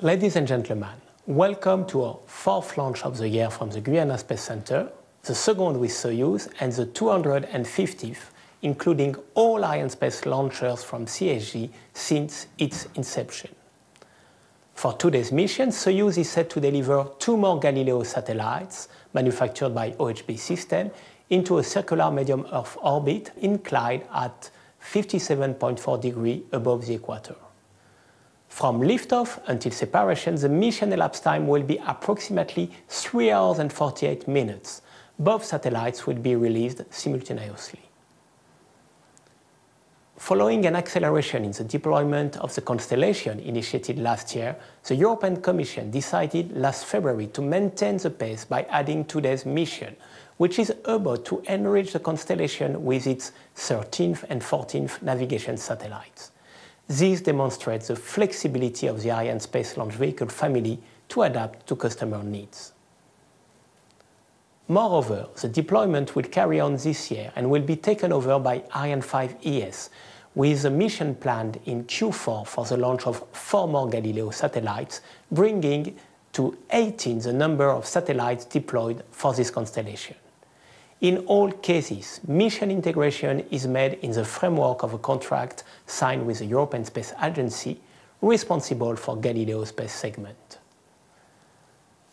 Ladies and gentlemen, welcome to our fourth launch of the year from the Guiana Space Center, the second with Soyuz, and the 250th, including all Arianespace launchers from CSG since its inception. For today's mission, Soyuz is set to deliver 2 more Galileo satellites, manufactured by OHB System, into a circular medium Earth orbit inclined at 57.4 degrees above the equator. From liftoff until separation, the mission elapsed time will be approximately 3 hours and 48 minutes. Both satellites will be released simultaneously. Following an acceleration in the deployment of the constellation initiated last year, the European Commission decided last February to maintain the pace by adding today's mission, which is about to enrich the constellation with its 13th and 14th navigation satellites. This demonstrates the flexibility of the Arianespace launch vehicle family to adapt to customer needs. Moreover, the deployment will carry on this year and will be taken over by Ariane 5 ES, with a mission planned in Q4 for the launch of 4 more Galileo satellites, bringing to 18 the number of satellites deployed for this constellation. In all cases, mission integration is made in the framework of a contract signed with the European Space Agency, responsible for Galileo's space segment.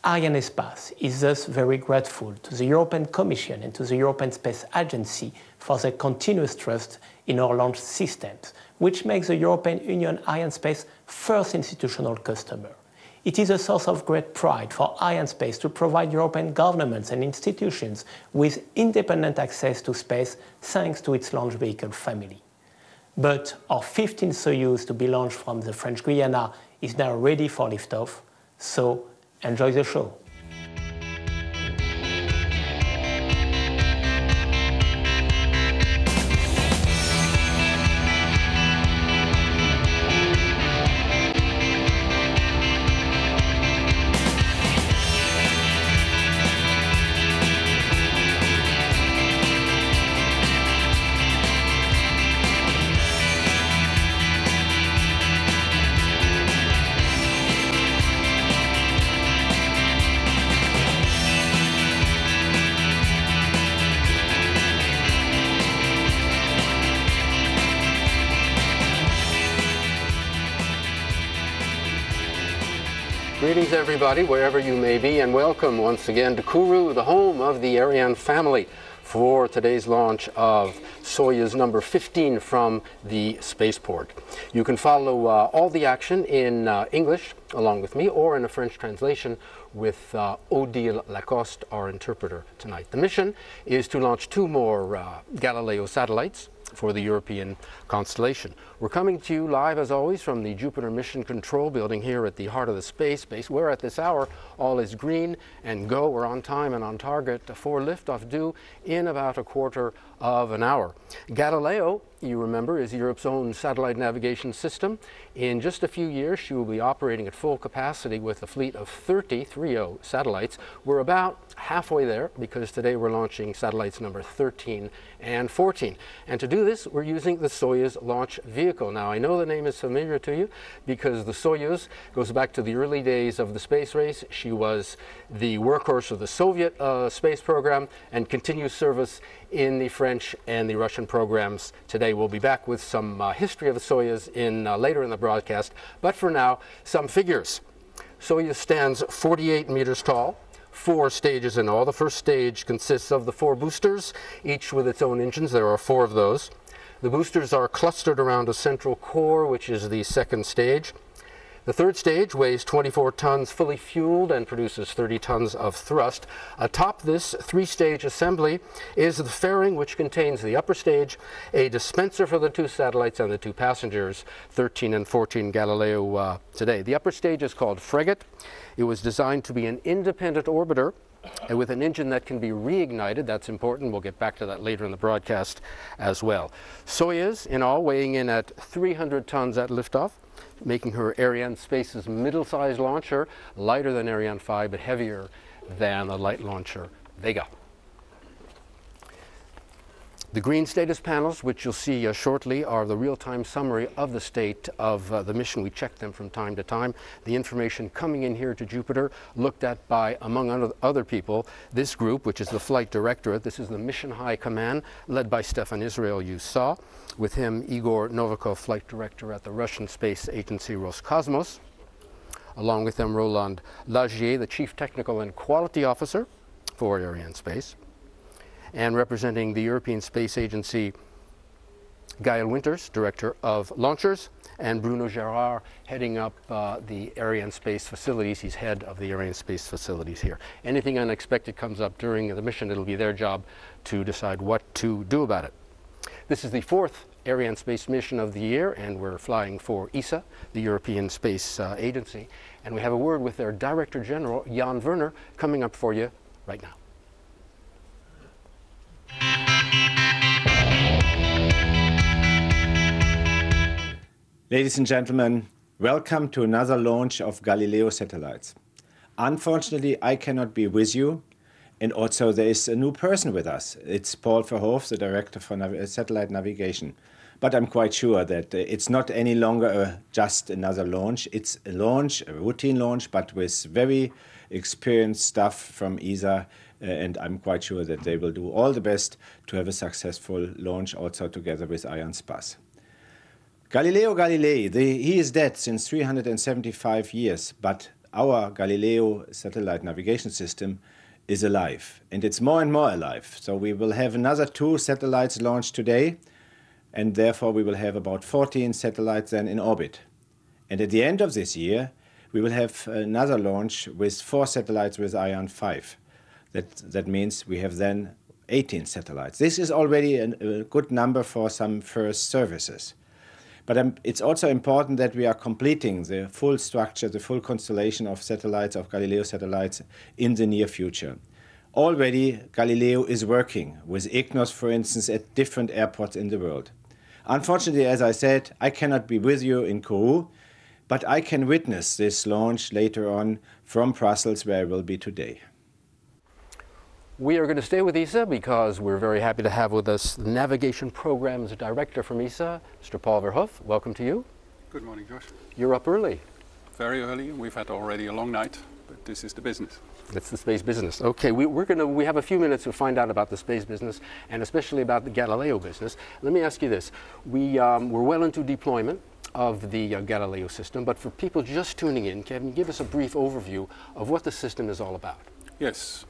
Arianespace is thus very grateful to the European Commission and to the European Space Agency for their continuous trust in our launch systems, which makes the European Union Arianespace first institutional customer. It is a source of great pride for Arianespace to provide European governments and institutions with independent access to space thanks to its launch vehicle family. But our 15th Soyuz to be launched from the French Guiana is now ready for liftoff, so enjoy the show. Greetings everybody, wherever you may be, and welcome once again to Kourou, the home of the Ariane family, for today's launch of Soyuz number 15 from the spaceport. You can follow all the action in English along with me, or in a French translation with Odile Lacoste, our interpreter tonight. The mission is to launch 2 more Galileo satellites for the European constellation. We're coming to you live, as always, from the Jupiter Mission Control Building here at the heart of the space base, where at this hour all is green and go. We're on time and on target for liftoff due in about a quarter of an hour. Galileo, you remember, is Europe's own satellite navigation system. In just a few years, she will be operating at full capacity with a fleet of 30 satellites. We're about halfway there, because today we're launching satellites number 13 and 14. And to do this, we're using the Soyuz launch vehicle. Now, I know the name is familiar to you because the Soyuz goes back to the early days of the space race. She was the workhorse of the Soviet space program and continues service in the French and the Russian programs today. We'll be back with some history of the Soyuz later in the broadcast, but for now, some figures. Soyuz stands 48 meters tall, 4 stages in all. The first stage consists of the 4 boosters, each with its own engines. There are 4 of those. The boosters are clustered around a central core, which is the second stage. The third stage weighs 24 tons fully fueled and produces 30 tons of thrust. Atop this 3-stage assembly is the fairing, which contains the upper stage, a dispenser for the 2 satellites and the 2 passengers, 13 and 14 Galileo today. The upper stage is called Frigate. It was designed to be an independent orbiter and with an engine that can be reignited. That's important. We'll get back to that later in the broadcast as well. Soyuz, in all, weighing in at 300 tons at liftoff, making her Arianespace's middle-sized launcher, lighter than Ariane 5, but heavier than the light launcher Vega. The green status panels, which you'll see shortly, are the real-time summary of the state of the mission. We check them from time to time. The information coming in here to Jupiter, looked at by, among other people, this group, which is the Flight Directorate. This is the Mission High Command, led by Stefan Israel, you saw. With him, Igor Novikov, Flight Director at the Russian Space Agency Roscosmos. Along with them, Roland Lagier, the Chief Technical and Quality Officer for Arianespace. And representing the European Space Agency, Gael Winters, Director of Launchers, and Bruno Gerard, heading up the Arianespace facilities. He's head of the Arianespace facilities here. Anything unexpected comes up during the mission, it'll be their job to decide what to do about it. This is the 4th Arianespace mission of the year, and we're flying for ESA, the European Space Agency. And we have a word with their Director-General, Jan Werner, coming up for you right now. Ladies and gentlemen, welcome to another launch of Galileo satellites. Unfortunately, I cannot be with you, and also there is a new person with us. It's Paul Verhoef, the Director for Satellite Navigation. But I'm quite sure that it's not any longer just another launch. It's a launch, a routine launch, but with very experienced staff from ESA, and I'm quite sure that they will do all the best to have a successful launch also together with Arianespace. Galileo Galilei, he is dead since 375 years, but our Galileo satellite navigation system is alive, and it's more and more alive. So we will have another 2 satellites launched today, and therefore we will have about 14 satellites then in orbit. And at the end of this year, we will have another launch with 4 satellites with Ariane 5. That means we have then 18 satellites. This is already a good number for some first services. But it's also important that we are completing the full structure, the full constellation of satellites, of Galileo satellites, in the near future. Already, Galileo is working with EGNOS, for instance, at different airports in the world. Unfortunately, as I said, I cannot be with you in Kourou, but I can witness this launch later on from Brussels, where I will be today. We are going to stay with ESA because we're very happy to have with us the Navigation Programs Director from ESA, Mr. Paul Verhoef. Welcome to you. Good morning, Josh. You're up early. Very early. We've had already a long night, but this is the business. That's the space business. Okay, we have a few minutes to find out about the space business and especially about the Galileo business. Let me ask you this. We're well into deployment of the Galileo system, but for people just tuning in, can you give us a brief overview of what the system is all about? Yes.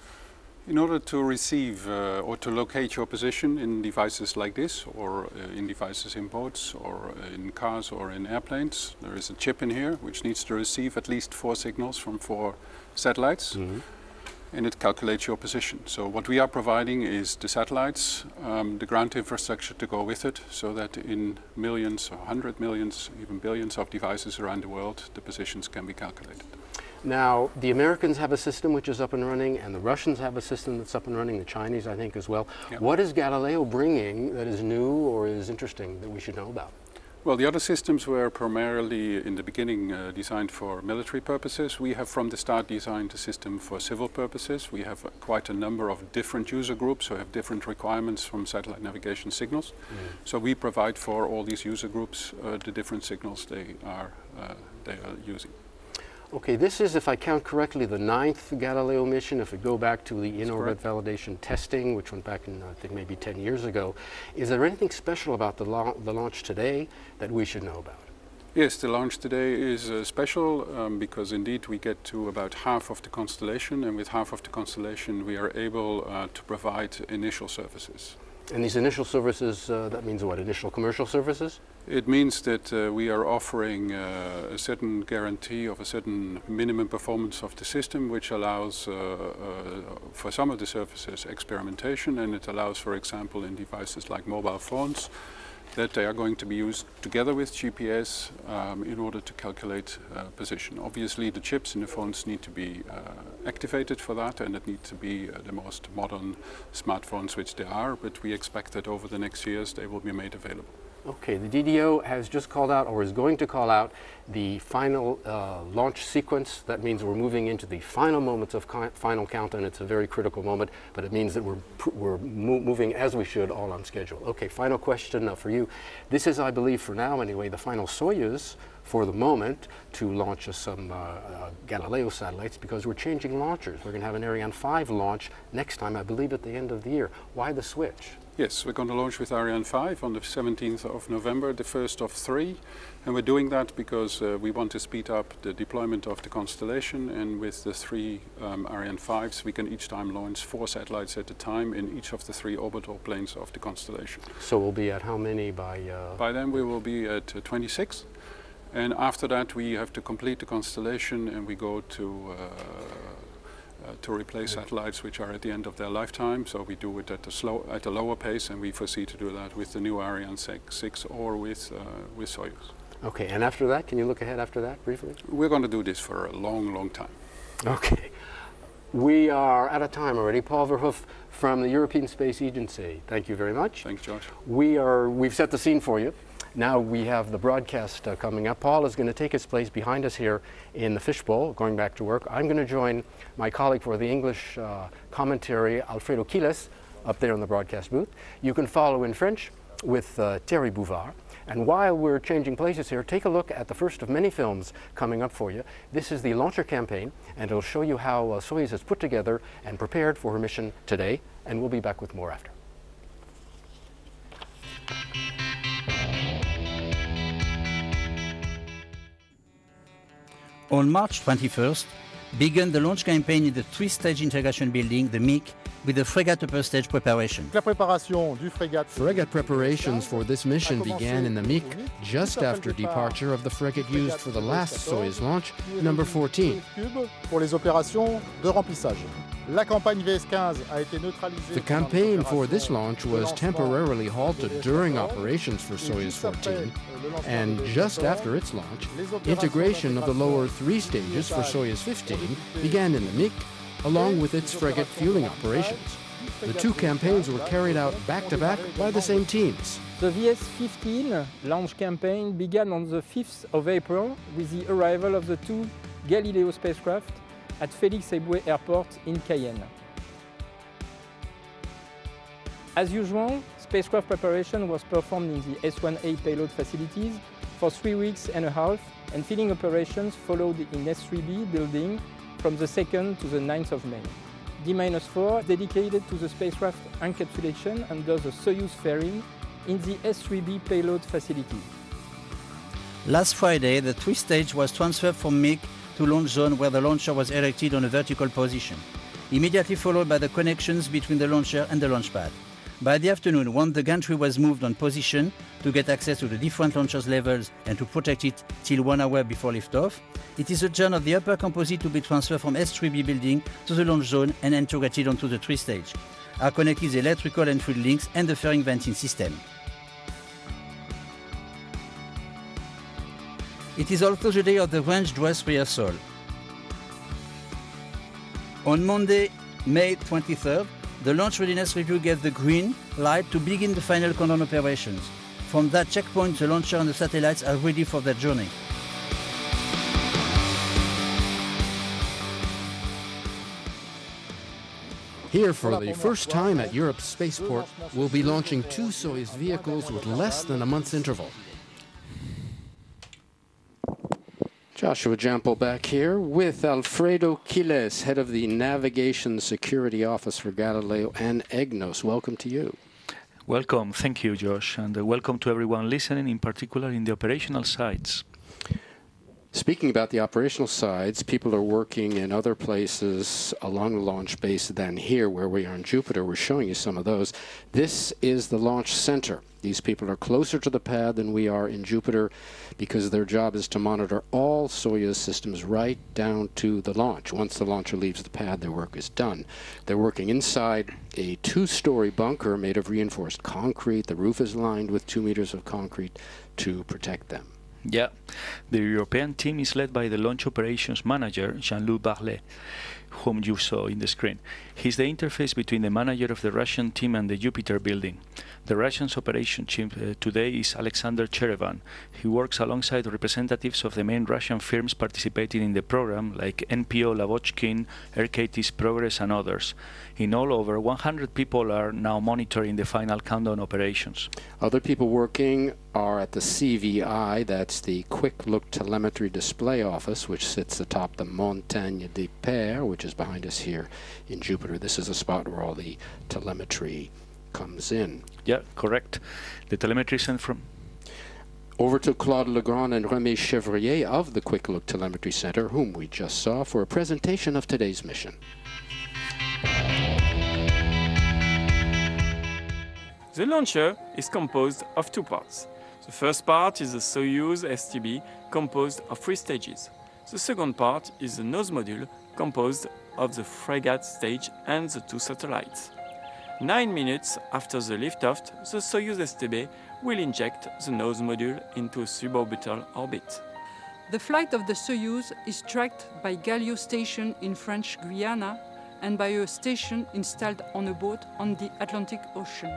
In order to receive or to locate your position in devices like this, or in devices in boats, or in cars, or in airplanes, there is a chip in here which needs to receive at least 4 signals from 4 satellites, and it calculates your position. So what we are providing is the satellites, the ground infrastructure to go with it, so that in millions, or 100 millions, even billions of devices around the world, the positions can be calculated. Now, the Americans have a system which is up and running, and the Russians have a system that's up and running, the Chinese, I think, as well. Yep. What is Galileo bringing that is new or is interesting that we should know about? Well, the other systems were primarily, in the beginning, designed for military purposes. We have, from the start, designed the system for civil purposes. We have quite a number of different user groups who have different requirements from satellite navigation signals. So we provide for all these user groups the different signals they are using. Okay, this is, if I count correctly, the 9th Galileo mission. If we go back to the in-orbit validation testing, which went back in, I think, maybe 10 years ago, is there anything special about the launch today that we should know about? Yes, the launch today is special because indeed we get to about half of the constellation, and with half of the constellation we are able to provide initial services. And these initial services, that means what, initial commercial services? It means that we are offering a certain guarantee of a certain minimum performance of the system, which allows for some of the services experimentation, and it allows, for example, in devices like mobile phones, that they are going to be used together with GPS in order to calculate position. Obviously the chips in the phones need to be activated for that, and it needs to be the most modern smartphones which they are, but we expect that over the next years they will be made available. Okay, the DDO has just called out, or is going to call out, the final launch sequence. That means we're moving into the final moments of final countdown. It's a very critical moment, but it means that we're moving as we should, all on schedule. Okay, final question for you. This is, I believe, for now anyway, the final Soyuz for the moment to launch some Galileo satellites, because we're changing launchers. We're going to have an Ariane 5 launch next time, I believe, at the end of the year. Why the switch? Yes, we're going to launch with Ariane 5 on the 17th of November, the first of 3. And we're doing that because we want to speed up the deployment of the constellation. And with the 3 Ariane 5s, we can each time launch 4 satellites at a time in each of the 3 orbital planes of the constellation. So we'll be at how many by? By then we will be at 26. And after that we have to complete the constellation, and we go to replace satellites which are at the end of their lifetime. So we do it at a lower pace, and we foresee to do that with the new Ariane 6 or with Soyuz. Okay, and after that, can you look ahead after that briefly? We're going to do this for a long, long time. Okay. We are out of time already. Paul Verhoef from the European Space Agency. Thank you very much. Thanks, Josh. We've set the scene for you. Now we have the broadcast coming up. Paul is going to take his place behind us here in the fishbowl, going back to work. I'm going to join my colleague for the English commentary, Alfredo Quiles, up there in the broadcast booth. You can follow in French with Thierry Bouvard. And while we're changing places here, take a look at the first of many films coming up for you. This is the launcher campaign, and it'll show you how Soyuz is put together and prepared for her mission today. And we'll be back with more after. On March 21st, began the launch campaign in the 3-stage integration building, the MIC, with the frigate upper stage preparation. Frigate preparations for this mission began in the MIC just after departure of the frigate used for the last Soyuz launch, number 14. The campaign for this launch was temporarily halted during operations for Soyuz 14, and just after its launch, integration of the lower 3 stages for Soyuz 15 began in the MIC, along with its frigate fueling operations. The 2 campaigns were carried out back-to-back by the same teams. The VS15 launch campaign began on the 5th of April with the arrival of the 2 Galileo spacecraft at Félix Éboué Airport in Cayenne. As usual, spacecraft preparation was performed in the S1A payload facilities for 3 weeks and a half, and filling operations followed in S3B building from the 2nd to the 9th of May. D-4 dedicated to the spacecraft encapsulation under the Soyuz fairing in the S3B payload facility. Last Friday, the 3-stage was transferred from MIC to launch zone, where the launcher was erected on a vertical position, immediately followed by the connections between the launcher and the launch pad. By the afternoon, once the gantry was moved on position to get access to the different launchers' levels and to protect it till 1 hour before liftoff, it is the turn of the upper composite to be transferred from S3B building to the launch zone and integrated onto the 3-stage. Are connected the electrical and fluid links and the fairing venting system. It is also the day of the range dress rehearsal. On Monday, May 23rd, the launch readiness review gave the green light to begin the final countdown operations. From that checkpoint, the launcher and the satellites are ready for their journey. Here, for the first time at Europe's spaceport, we'll be launching 2 Soyuz vehicles with less than a month's interval. Joshua Jampel back here with Alfredo Quiles, head of the Navigation Security Office for Galileo and EGNOS. Welcome to you. Welcome. Thank you, Josh. And welcome to everyone listening, in particular in the operational sites. Speaking about the operational sides, people are working in other places along the launch base than here, where we are in Jupiter. We're showing you some of those. This is the launch center. These people are closer to the pad than we are in Jupiter, because their job is to monitor all Soyuz systems right down to the launch. Once the launcher leaves the pad, their work is done. They're working inside a 2-story bunker made of reinforced concrete. The roof is lined with 2 meters of concrete to protect them. Yeah, the European team is led by the launch operations manager, Jean-Luc Barlet. whom you saw in the screen. He's the interface between the manager of the Russian team and the Jupiter building. The Russian's operation chief today is Alexander Cherevan. He works alongside representatives of the main Russian firms participating in the program, like NPO Lavochkin, RKT's Progress, and others. In all, over 100 people are now monitoring the final countdown operations. Other people working are at the CVI, that's the Quick Look Telemetry Display Office, which sits atop the Montagne des Pères, which is behind us here in Jupiter. This is a spot where all the telemetry comes in. Yeah, correct. The telemetry sent from... Over to Claude Legrand and Remy Chevrier of the Quick Look Telemetry Center, whom we just saw, for a presentation of today's mission. The launcher is composed of two parts. The first part is the Soyuz STB, composed of 3 stages. The second part is the nose module, composed of the frigate stage and the 2 satellites. 9 minutes after the liftoff, the Soyuz STB will inject the nose module into a suborbital orbit. The flight of the Soyuz is tracked by Galileo station in French Guiana and by a station installed on a boat on the Atlantic Ocean.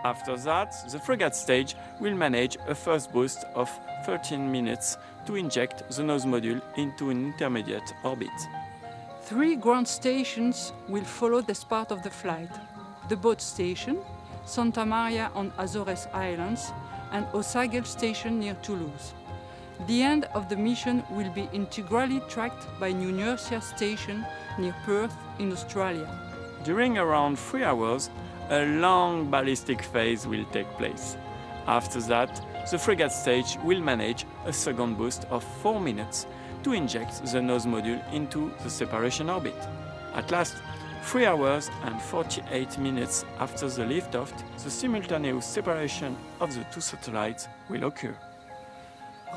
After that, the frigate stage will manage a first boost of 13 minutes to inject the nose module into an intermediate orbit. 3 ground stations will follow this part of the flight. The boat station, Santa Maria on Azores Islands, and Osagel station near Toulouse. The end of the mission will be integrally tracked by New Nursia station near Perth in Australia. During around 3 hours, a long ballistic phase will take place. After that, the frigate stage will manage a second boost of 4 minutes to inject the nose module into the separation orbit. At last, 3 hours and 48 minutes after the liftoff, the simultaneous separation of the 2 satellites will occur.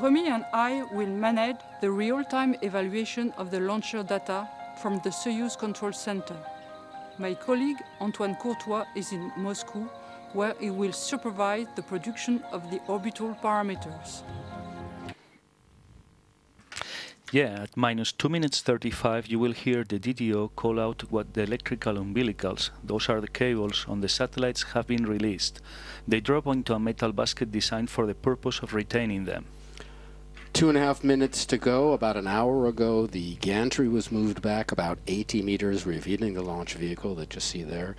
Remy and I will manage the real-time evaluation of the launcher data from the Soyuz Control Center. My colleague Antoine Courtois is in Moscow, where he will supervise the production of the orbital parameters. Yeah, at -2 minutes 35, you will hear the DDO call out what the electrical umbilicals, those are the cables on the satellites, have been released. They drop into a metal basket designed for the purpose of retaining them. 2.5 minutes to go. About an hour ago, the gantry was moved back about 80 meters, revealing the launch vehicle that you see there.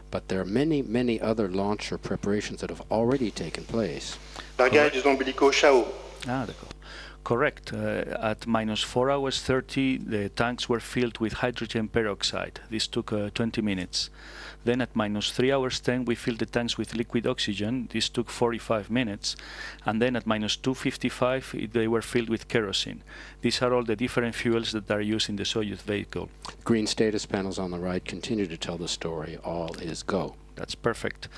But there are many, many other launcher preparations that have already taken place. Largage des ombilicaux Chao. Ah, d'accord. Correct. At -4 hours 30, the tanks were filled with hydrogen peroxide. This took 20 minutes. Then at -3 hours 10, we filled the tanks with liquid oxygen. This took 45 minutes. And then at -2:55, they were filled with kerosene. These are all the different fuels that are used in the Soyuz vehicle. Green status panels on the right continue to tell the story. All is go. That's perfect.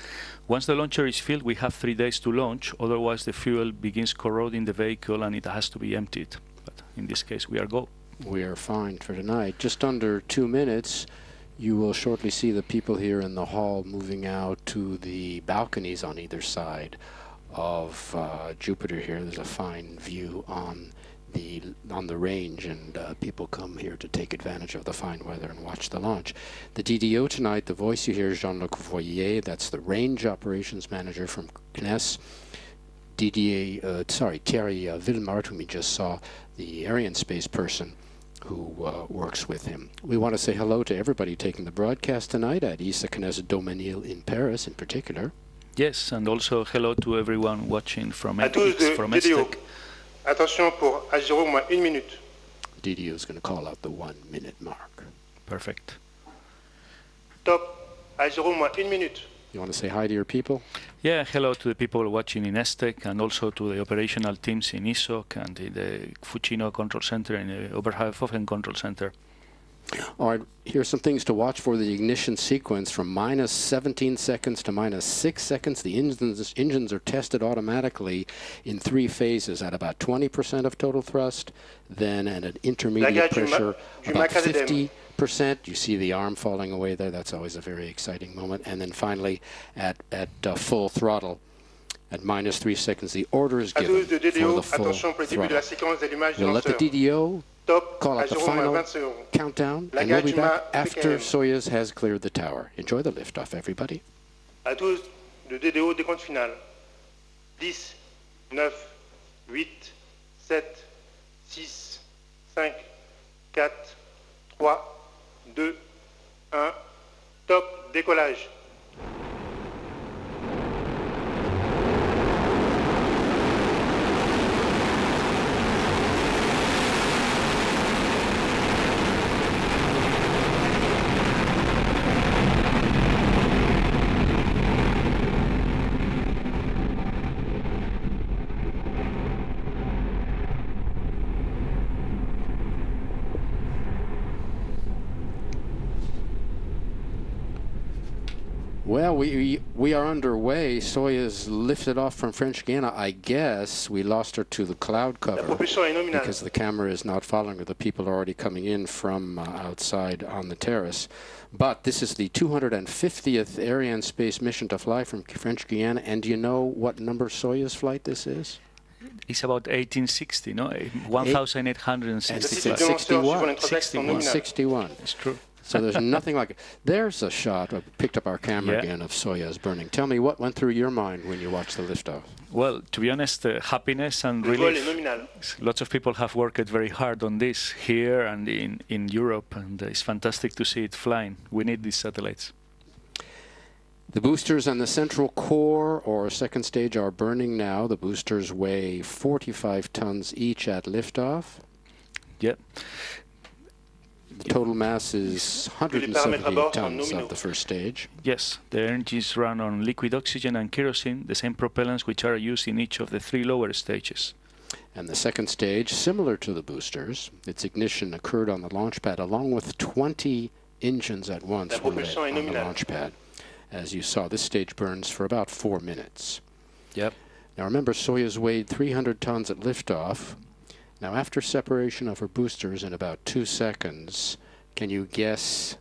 Once the launcher is filled, we have 3 days to launch. Otherwise, the fuel begins corroding the vehicle and it has to be emptied. But in this case, we are go. We are fine for tonight. Just under 2 minutes. You will shortly see the people here in the hall moving out to the balconies on either side of Jupiter here. There's a fine view on the range, and people come here to take advantage of the fine weather and watch the launch. The DDO tonight, the voice you hear is Jean-Luc Voyer. That's the range operations manager from CNES. Thierry Villemart, whom you just saw, the Arianespace person who works with him. We want to say hello to everybody taking the broadcast tonight at ISA CNES Domenil in Paris in particular. Yes, and also hello to everyone watching from ETIX, from ESTEC. Attention pour A0 moins 1 minute. DDO is going to call out the 1 minute mark. Perfect. Top. A0 moins 1 minute. You want to say hi to your people? Yeah, hello to the people watching in ESTEC and also to the operational teams in ISOC and in the Fucino Control Center and the Oberhofen Control Center. All right, here's some things to watch for the ignition sequence from -17 seconds to -6 seconds. The engines are tested automatically in 3 phases at about 20% of total thrust, then at an intermediate pressure about 50%. You see the arm falling away there. That's always a very exciting moment. And then finally at full throttle at -3 seconds. The order is given for the full throttle. We'll let the DDO call out the final countdown, and we'll be back after Soyuz has cleared the tower. Enjoy the liftoff, everybody. À 12, le DDO décompte final. 10, 9, 8, 7, 6, 5, 4, 3, 2, 1. Top, décollage. Well, we are underway. Soyuz lifted off from French Guiana. I guess we lost her to the cloud cover because the camera is not following her. The people are already coming in from outside on the terrace. But this is the 250th Arianespace mission to fly from French Guiana. And do you know what number Soyuz flight this is? It's about 1860, no? 1865. 61. 61. It's true. So there's nothing like it. There's a shot. I picked up our camera again of Soyuz burning. Tell me what went through your mind when you watched the liftoff. Well, to be honest, happiness and relief. Lots of people have worked very hard on this here and in Europe, and it's fantastic to see it flying. We need these satellites. The boosters and the central core, or second stage, are burning now. The boosters weigh 45 tons each at liftoff. Yep. The total mass is 178 tons of the first stage. Yes, the engines run on liquid oxygen and kerosene, the same propellants which are used in each of the 3 lower stages. And the second stage, similar to the boosters, its ignition occurred on the launch pad along with 20 engines at once were lit on the launch pad. As you saw, this stage burns for about 4 minutes. Yep. Now remember, Soyuz weighed 300 tons at liftoff. Now, after separation of her boosters in about 2 seconds, can you guess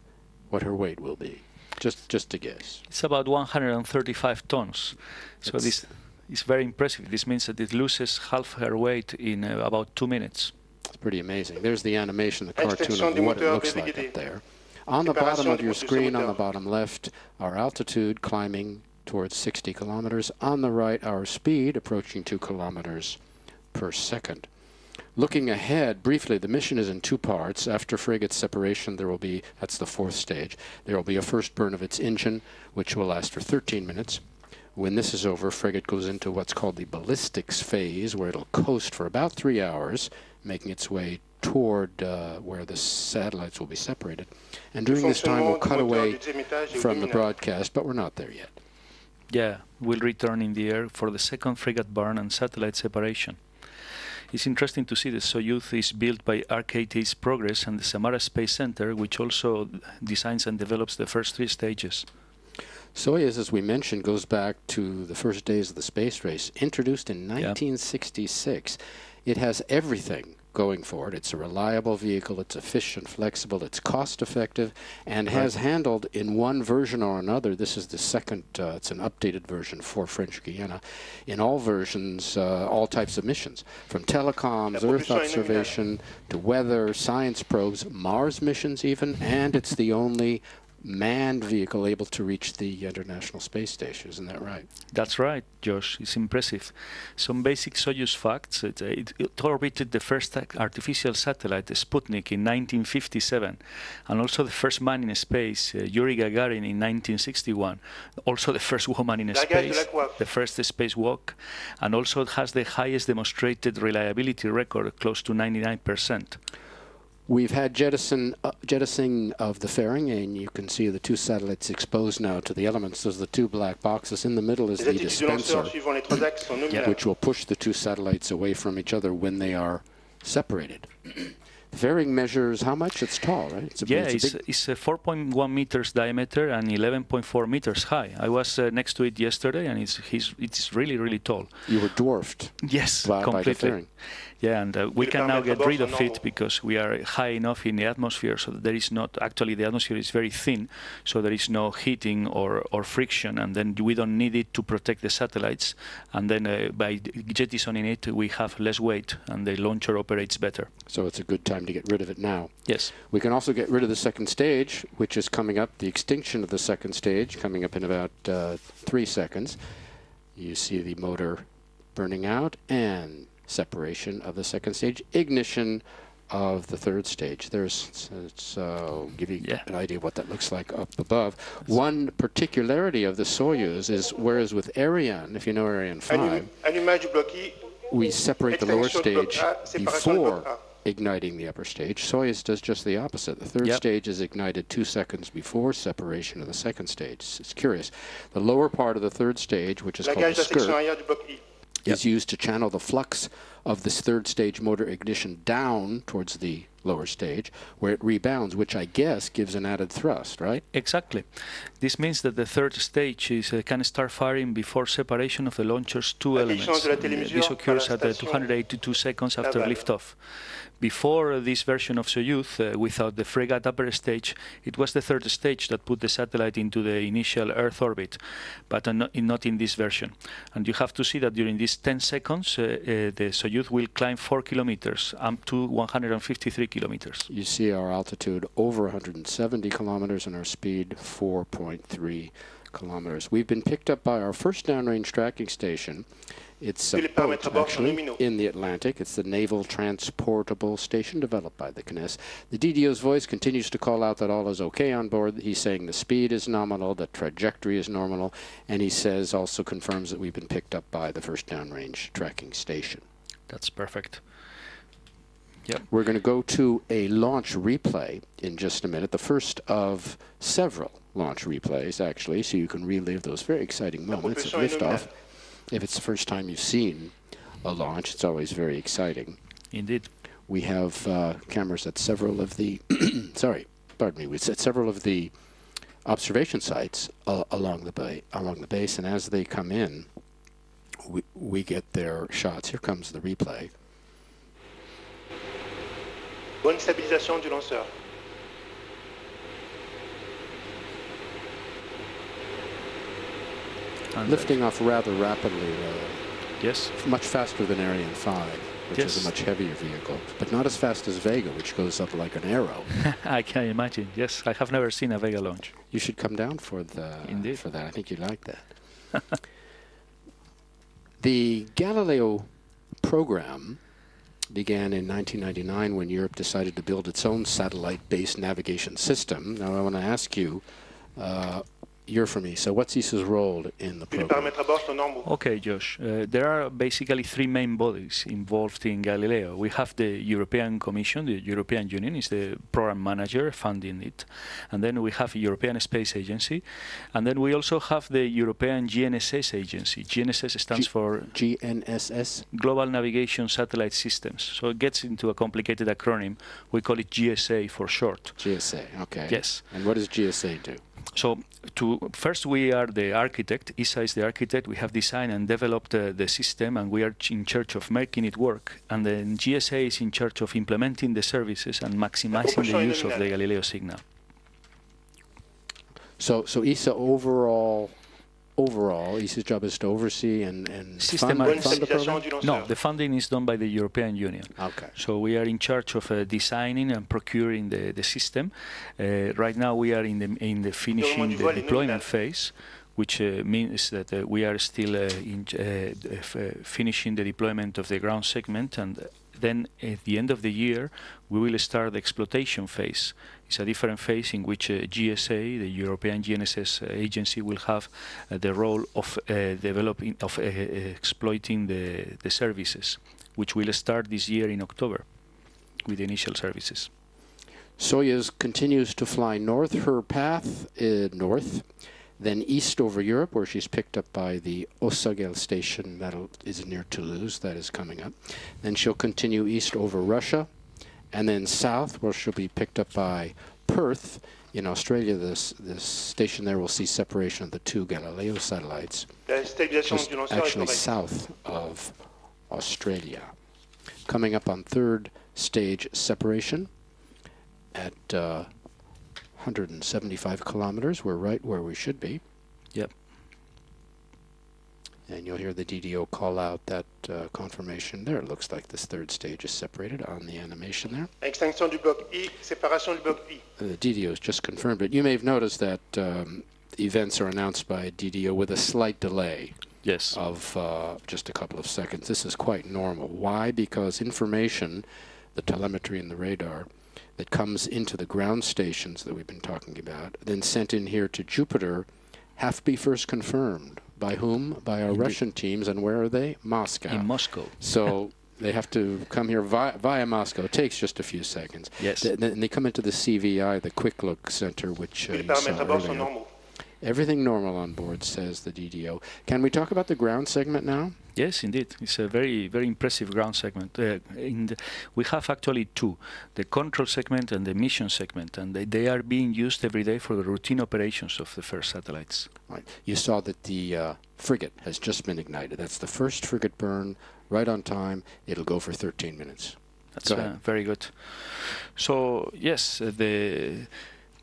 what her weight will be? Just a guess. It's about 135 tons. So this is very impressive. This means that it loses half her weight in about 2 minutes. It's pretty amazing. There's the animation, the cartoon of what it looks like up there. On the bottom of your screen, on the bottom left, our altitude climbing towards 60 kilometers. On the right, our speed approaching 2 kilometers per second. Looking ahead, briefly, the mission is in 2 parts. After frigate separation, there will be, that's the 4th stage, there will be a first burn of its engine, which will last for 13 minutes. When this is over, frigate goes into what's called the ballistics phase, where it'll coast for about 3 hours, making its way toward where the satellites will be separated. And during this time, we'll cut away from the broadcast, but we're not there yet. Yeah, we'll return in the air for the second frigate burn and satellite separation. It's interesting to see that Soyuz is built by RKT's Progress and the Samara Space Center, which also designs and develops the first 3 stages. Soyuz, as we mentioned, goes back to the first days of the space race, introduced in 1966. It has everything going for it. It's a reliable vehicle, it's efficient, flexible, it's cost-effective, and has handled in one version or another, this is the second, it's an updated version for French Guiana, in all versions, all types of missions, from telecoms, Earth observation, to weather, science probes, Mars missions even, and it's the only manned vehicle able to reach the International Space Station. Isn't that right? That's right, Josh. It's impressive. Some basic Soyuz facts. It orbited the first artificial satellite, Sputnik, in 1957, and also the first man in space, Yuri Gagarin, in 1961. Also the first woman in space, the first spacewalk, and also it has the highest demonstrated reliability record, close to 99%. We've had jettisoning of the fairing, and you can see the 2 satellites exposed now to the elements. Those are the 2 black boxes. In the middle is the dispenser, which will push the 2 satellites away from each other when they are separated. The fairing measures how much? It's tall, right? It's 4.1 meters diameter and 11.4 meters high. I was next to it yesterday, and it's really, really tall. You were dwarfed. Yes, completely. By the fairing. Yeah, and we can now get rid of it because we are high enough in the atmosphere, so that there is not, actually the atmosphere is very thin, so there is no heating or friction, and then we don't need it to protect the satellites, and then by jettisoning it we have less weight and the launcher operates better. So it's a good time to get rid of it now. Yes. We can also get rid of the second stage, which is coming up, the extinction of the second stage, coming up in about 3 seconds. You see the motor burning out and separation of the second stage, ignition of the third stage. So give you an idea of what that looks like up above. One particularity of the Soyuz is, whereas with Ariane, if you know Ariane 5, we separate the lower stage before igniting the upper stage. Soyuz does just the opposite. The third stage is ignited 2 seconds before separation of the second stage. It's curious. The lower part of the third stage, which is called the skirt, is used to channel the flux of this third stage motor ignition down towards the lower stage, where it rebounds, which I guess gives an added thrust, right? Exactly. This means that the third stage can start firing before separation of the launcher's two elements. This occurs at 282 seconds after liftoff. Before this version of Soyuz, without the frigate upper stage, it was the third stage that put the satellite into the initial Earth orbit, but not in this version. And you have to see that during these 10 seconds, the Soyuz will climb 4 kilometers up to 153 kilometers. You see our altitude over 170 kilometers and our speed 4.3 kilometers. We've been picked up by our first downrange tracking station. It's a boat, actually, in the Atlantic. It's the Naval Transportable Station developed by the CNES. The DDO's voice continues to call out that all is okay on board. He's saying the speed is nominal, the trajectory is nominal, and he says, also confirms that we've been picked up by the first downrange tracking station. That's perfect. Yep. We're going to go to a launch replay in just a minute, the first of several launch replays, actually, so you can relive those very exciting moments at liftoff. If it's the first time you've seen a launch, it's always very exciting. Indeed. We have cameras at several of the, we set several of the observation sites along the base, and as they come in, we get their shots. Here comes the replay. Bonne stabilisation du lanceur. Lifting off rather rapidly. Yes. Much faster than Ariane 5, which is a much heavier vehicle, but not as fast as Vega, which goes up like an arrow. I can imagine. Yes, I have never seen a Vega launch. You should come down for that. I think you'd like that. The Galileo program began in 1999 when Europe decided to build its own satellite-based navigation system. Now I want to ask you, you're from ESA. What's ESA's role in the program? Okay, Josh. There are basically three main bodies involved in Galileo. We have the European Commission, the European Union is the program manager funding it. And then we have European Space Agency. And then we also have the European GNSS Agency. GNSS stands for GNSS? Global Navigation Satellite Systems. So it gets into a complicated acronym. We call it GSA for short. GSA, okay. Yes. And what does GSA do? So first we are the architect, ESA is the architect, we have designed and developed the system and we are in charge of making it work, and then GSA is in charge of implementing the services and maximizing the use of the Galileo signal. So ESA overall, ESA's job is to oversee and fund the program? No, the funding is done by the European Union. Okay. So we are in charge of designing and procuring the system. Right now we are in the finishing the deployment phase, which means that we are still finishing the deployment of the ground segment, and then at the end of the year we will start the exploitation phase. It's a different phase in which GSA, the European GNSS Agency, will have the role of exploiting the services, which will start this year in October with the initial services. Soyuz continues to fly north, her path north, then east over Europe, where she's picked up by the Osagel station that is near Toulouse, that is coming up. Then she'll continue east over Russia, and then south, where she'll be picked up by Perth in Australia. This station there will see separation of the two Galileo satellites, just actually south of Australia. coming up on third stage separation at 175 kilometers. We're right where we should be. Yep. And you'll hear the DDO call out that confirmation there. It looks like this third stage is separated on the animation there. Extinction du bloc I, séparation du bloc I. The DDO has just confirmed it. You may have noticed that events are announced by DDO with a slight delay. Yes. Of just a couple of seconds. This is quite normal. Why? Because information, the telemetry and the radar, that comes into the ground stations that we've been talking about, then sent in here to Jupiter, have to be first confirmed. By whom? By our Russian teams. And where are they? Moscow. In Moscow. So they have to come here via Moscow. It takes just a few seconds. Yes. Then they come into the CVI, the Quick Look Center, which you saw earlier. Everything normal on board, says the DDO. Can we talk about the ground segment now? Yes, indeed. It's a very, very impressive ground segment. We have actually two, the control segment and the mission segment, and they are being used every day for the routine operations of the first satellites. Right. You saw that the frigate has just been ignited. That's the first frigate burn, right on time. It'll go for 13 minutes. That's very good. So, yes,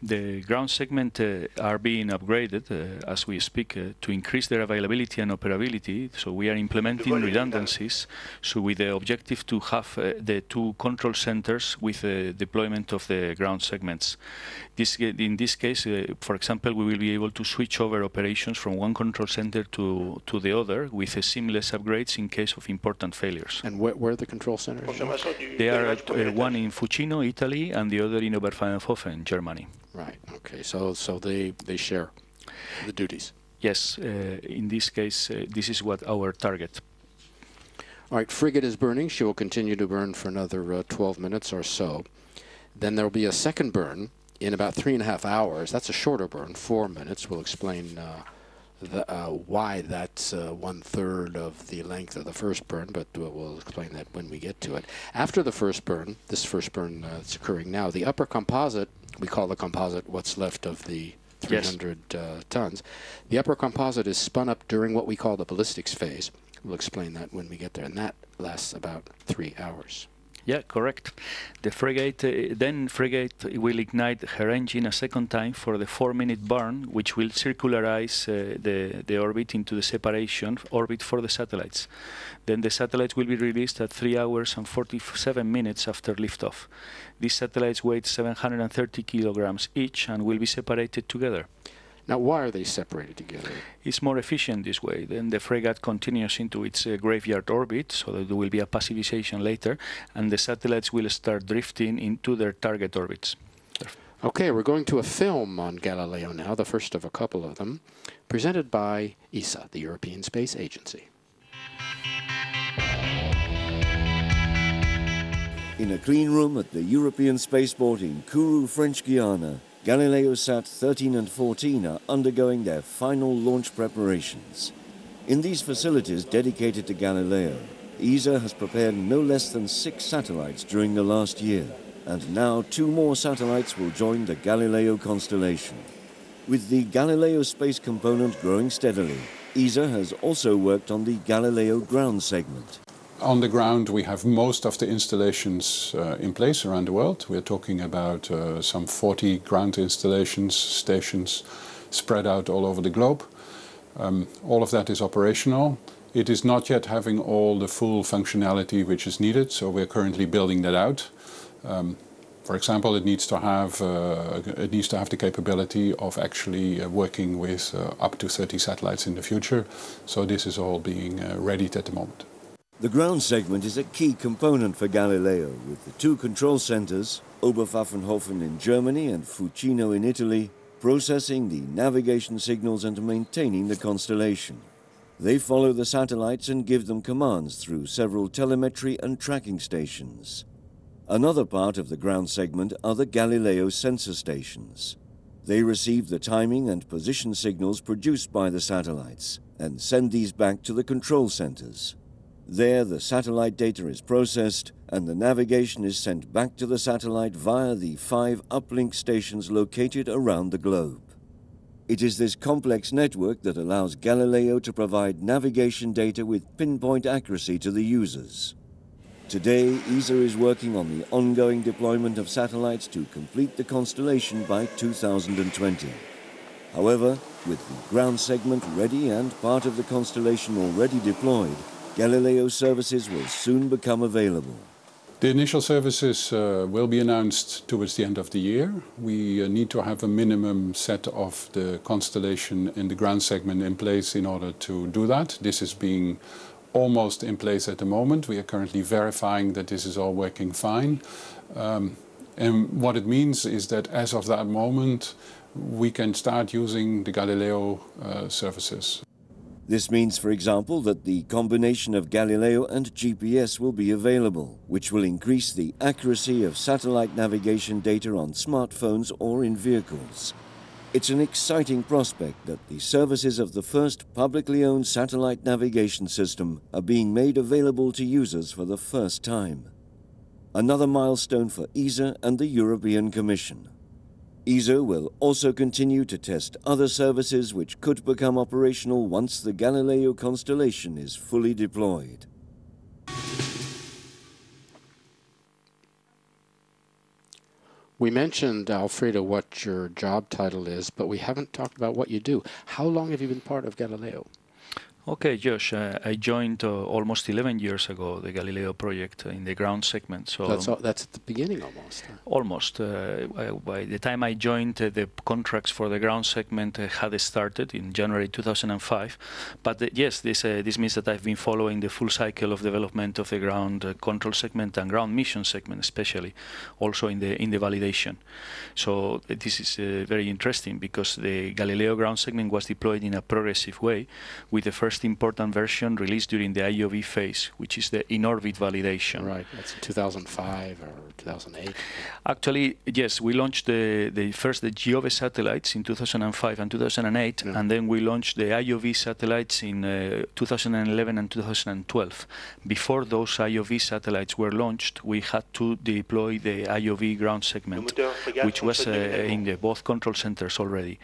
the ground segment are being upgraded as we speak to increase their availability and operability. So we are implementing redundancies. So with the objective to have the two control centers with the deployment of the ground segments. In this case, for example, we will be able to switch over operations from one control center to the other with seamless upgrades in case of important failures. And where are the control centers? They are one in Fucino, Italy, and the other in Oberpfaffenhofen, Germany. Right. Okay. So they share the duties. Yes. In this case, this is what our target. All right. Frigate is burning. She will continue to burn for another 12 minutes or so. Then there will be a second burn in about 3.5 hours. That's a shorter burn, 4 minutes. We'll explain why that's 1/3 of the length of the first burn, but we'll explain that when we get to it. After the first burn, this first burn that's occurring now, the upper composite, we call the composite what's left of the 300 tons. The upper composite is spun up during what we call the ballistics phase. We'll explain that when we get there, and that lasts about 3 hours. Yeah, correct. The frigate will ignite her engine a second time for the 4-minute burn, which will circularize the orbit into the separation orbit for the satellites. Then the satellites will be released at 3 hours and 47 minutes after liftoff. These satellites weigh 730 kilograms each and will be separated together. Now, why are they separated together? It's more efficient this way. Then the frigate continues into its graveyard orbit, so that there will be a passivization later, and the satellites will start drifting into their target orbits. Okay, we're going to a film on Galileo now, the first of a couple of them, presented by ESA, the European Space Agency. In a clean room at the European Spaceport in Kourou, French Guiana, GalileoSat 13 and 14 are undergoing their final launch preparations. In these facilities dedicated to Galileo, ESA has prepared no less than 6 satellites during the last year, and now 2 more satellites will join the Galileo constellation. With the Galileo space component growing steadily, ESA has also worked on the Galileo ground segment. On the ground, we have most of the installations in place around the world. We're talking about some 40 ground installations, stations spread out all over the globe. All of that is operational. It is not yet having all the full functionality which is needed, so we're currently building that out. For example, it needs to have the capability of actually working with up to 30 satellites in the future. So this is all being readied at the moment. The ground segment is a key component for Galileo, with the 2 control centers, Oberpfaffenhofen in Germany and Fucino in Italy, processing the navigation signals and maintaining the constellation. They follow the satellites and give them commands through several telemetry and tracking stations. Another part of the ground segment are the Galileo sensor stations. They receive the timing and position signals produced by the satellites and send these back to the control centers. There, the satellite data is processed and the navigation is sent back to the satellite via the 5 uplink stations located around the globe. It is this complex network that allows Galileo to provide navigation data with pinpoint accuracy to the users. Today, ESA is working on the ongoing deployment of satellites to complete the constellation by 2020. However, with the ground segment ready and part of the constellation already deployed, Galileo services will soon become available. The initial services will be announced towards the end of the year. We need to have a minimum set of the constellation in the ground segment in place in order to do that. This is being almost in place at the moment. We are currently verifying that this is all working fine. And what it means is that as of that moment, we can start using the Galileo services. This means, for example, that the combination of Galileo and GPS will be available, which will increase the accuracy of satellite navigation data on smartphones or in vehicles. It's an exciting prospect that the services of the first publicly owned satellite navigation system are being made available to users for the first time. Another milestone for ESA and the European Commission. ESA will also continue to test other services which could become operational once the Galileo constellation is fully deployed. We mentioned, Alfredo, what your job title is, but we haven't talked about what you do. How long have you been part of Galileo? Okay, Josh, I joined almost 11 years ago the Galileo project in the ground segment. So that's at the beginning almost. Huh? Almost. By the time I joined, the contracts for the ground segment had started in January 2005. But yes, this means that I've been following the full cycle of development of the ground control segment and ground mission segment, especially, also in the validation. So this is very interesting because the Galileo ground segment was deployed in a progressive way, with the first important version released during the IOV phase, which is the in-orbit validation. Right, that's 2005 or 2008. Actually, yes, we launched the GEOVE satellites in 2005 and 2008, and then we launched the IOV satellites in 2011 and 2012. Before those IOV satellites were launched, we had to deploy the IOV ground segment, which was in the both control centers already.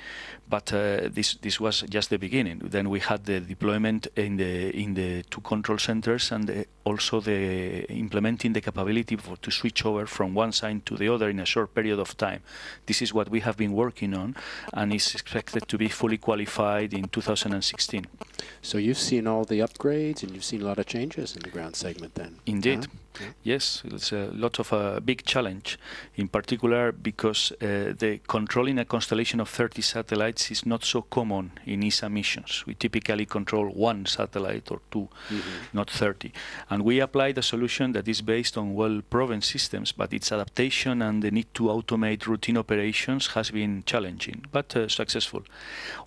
But this was just the beginning. Then we had the deployment in the two control centers, and also the implementing the capability to switch over from one side to the other in a short period of time. This is what we have been working on, and is expected to be fully qualified in 2016. So you've seen all the upgrades, and you've seen a lot of changes in the ground segment then? Indeed. Yeah. Yes, it's a lot of a big challenge, in particular because the controlling a constellation of 30 satellites is not so common in ESA missions. We typically control one satellite or two, not 30. And we applied a solution that is based on well-proven systems, but its adaptation and the need to automate routine operations has been challenging, but successful.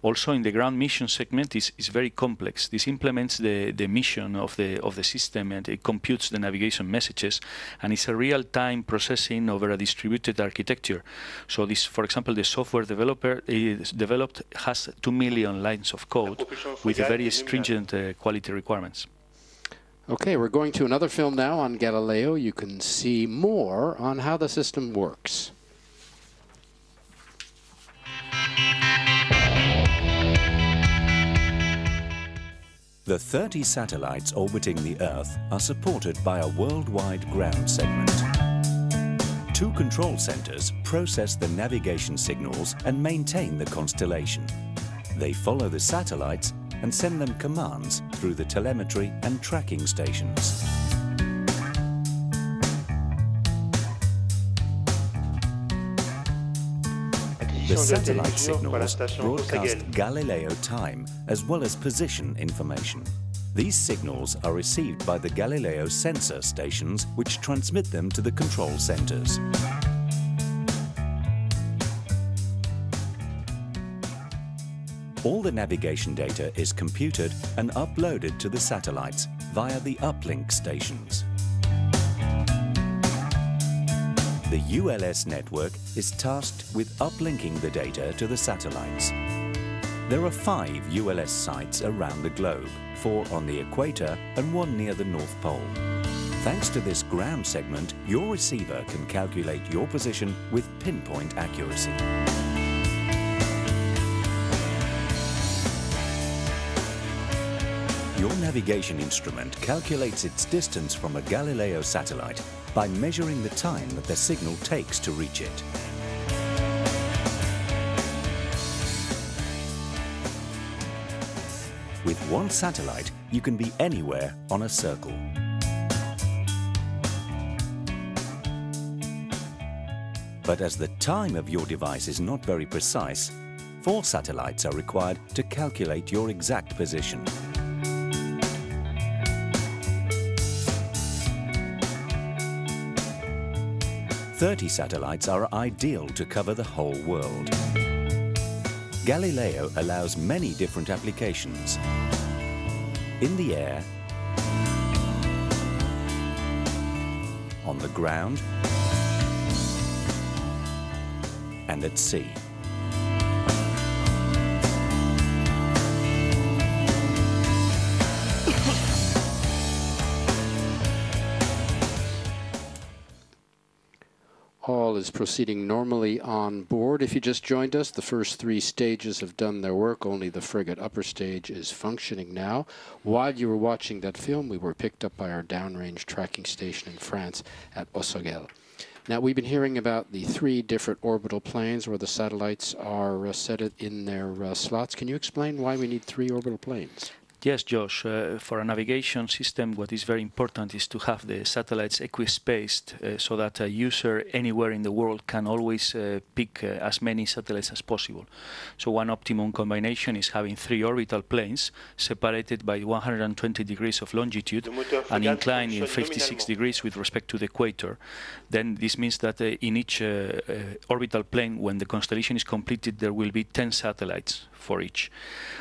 Also, in the ground mission segment is very complex. This implements the mission of the system, and it computes the navigation messages, and it's a real-time processing over a distributed architecture. So this, for example, the software developer is developed has 2 million lines of code with very stringent quality requirements. Okay, we're going to another film now on Galileo. You can see more on how the system works. The 30 satellites orbiting the Earth are supported by a worldwide ground segment. 2 control centers process the navigation signals and maintain the constellation. They follow the satellites and send them commands through the telemetry and tracking stations. The satellite signals broadcast Galileo time as well as position information. These signals are received by the Galileo sensor stations, which transmit them to the control centers. All the navigation data is computed and uploaded to the satellites via the uplink stations. The ULS network is tasked with uplinking the data to the satellites. There are 5 ULS sites around the globe, 4 on the equator and 1 near the North Pole. Thanks to this ground segment, your receiver can calculate your position with pinpoint accuracy. Your navigation instrument calculates its distance from a Galileo satellite by measuring the time that the signal takes to reach it. With one satellite, you can be anywhere on a circle. But as the time of your device is not very precise, 4 satellites are required to calculate your exact position. "30 satellites are ideal to cover the whole world. Galileo allows many different applications. In the air, on the ground, and at sea. All is proceeding normally on board. If you just joined us, the first 3 stages have done their work. Only the frigate upper stage is functioning now. While you were watching that film, we were picked up by our downrange tracking station in France at Osoguel. Now, we've been hearing about the 3 different orbital planes where the satellites are set in their slots. Can you explain why we need 3 orbital planes? Yes, Josh. For a navigation system, what is very important is to have the satellites equispaced so that a user anywhere in the world can always pick as many satellites as possible. So one optimum combination is having 3 orbital planes separated by 120 degrees of longitude and inclined in 56 degrees with respect to the equator. Then this means that in each orbital plane, when the constellation is completed, there will be 10 satellites for each.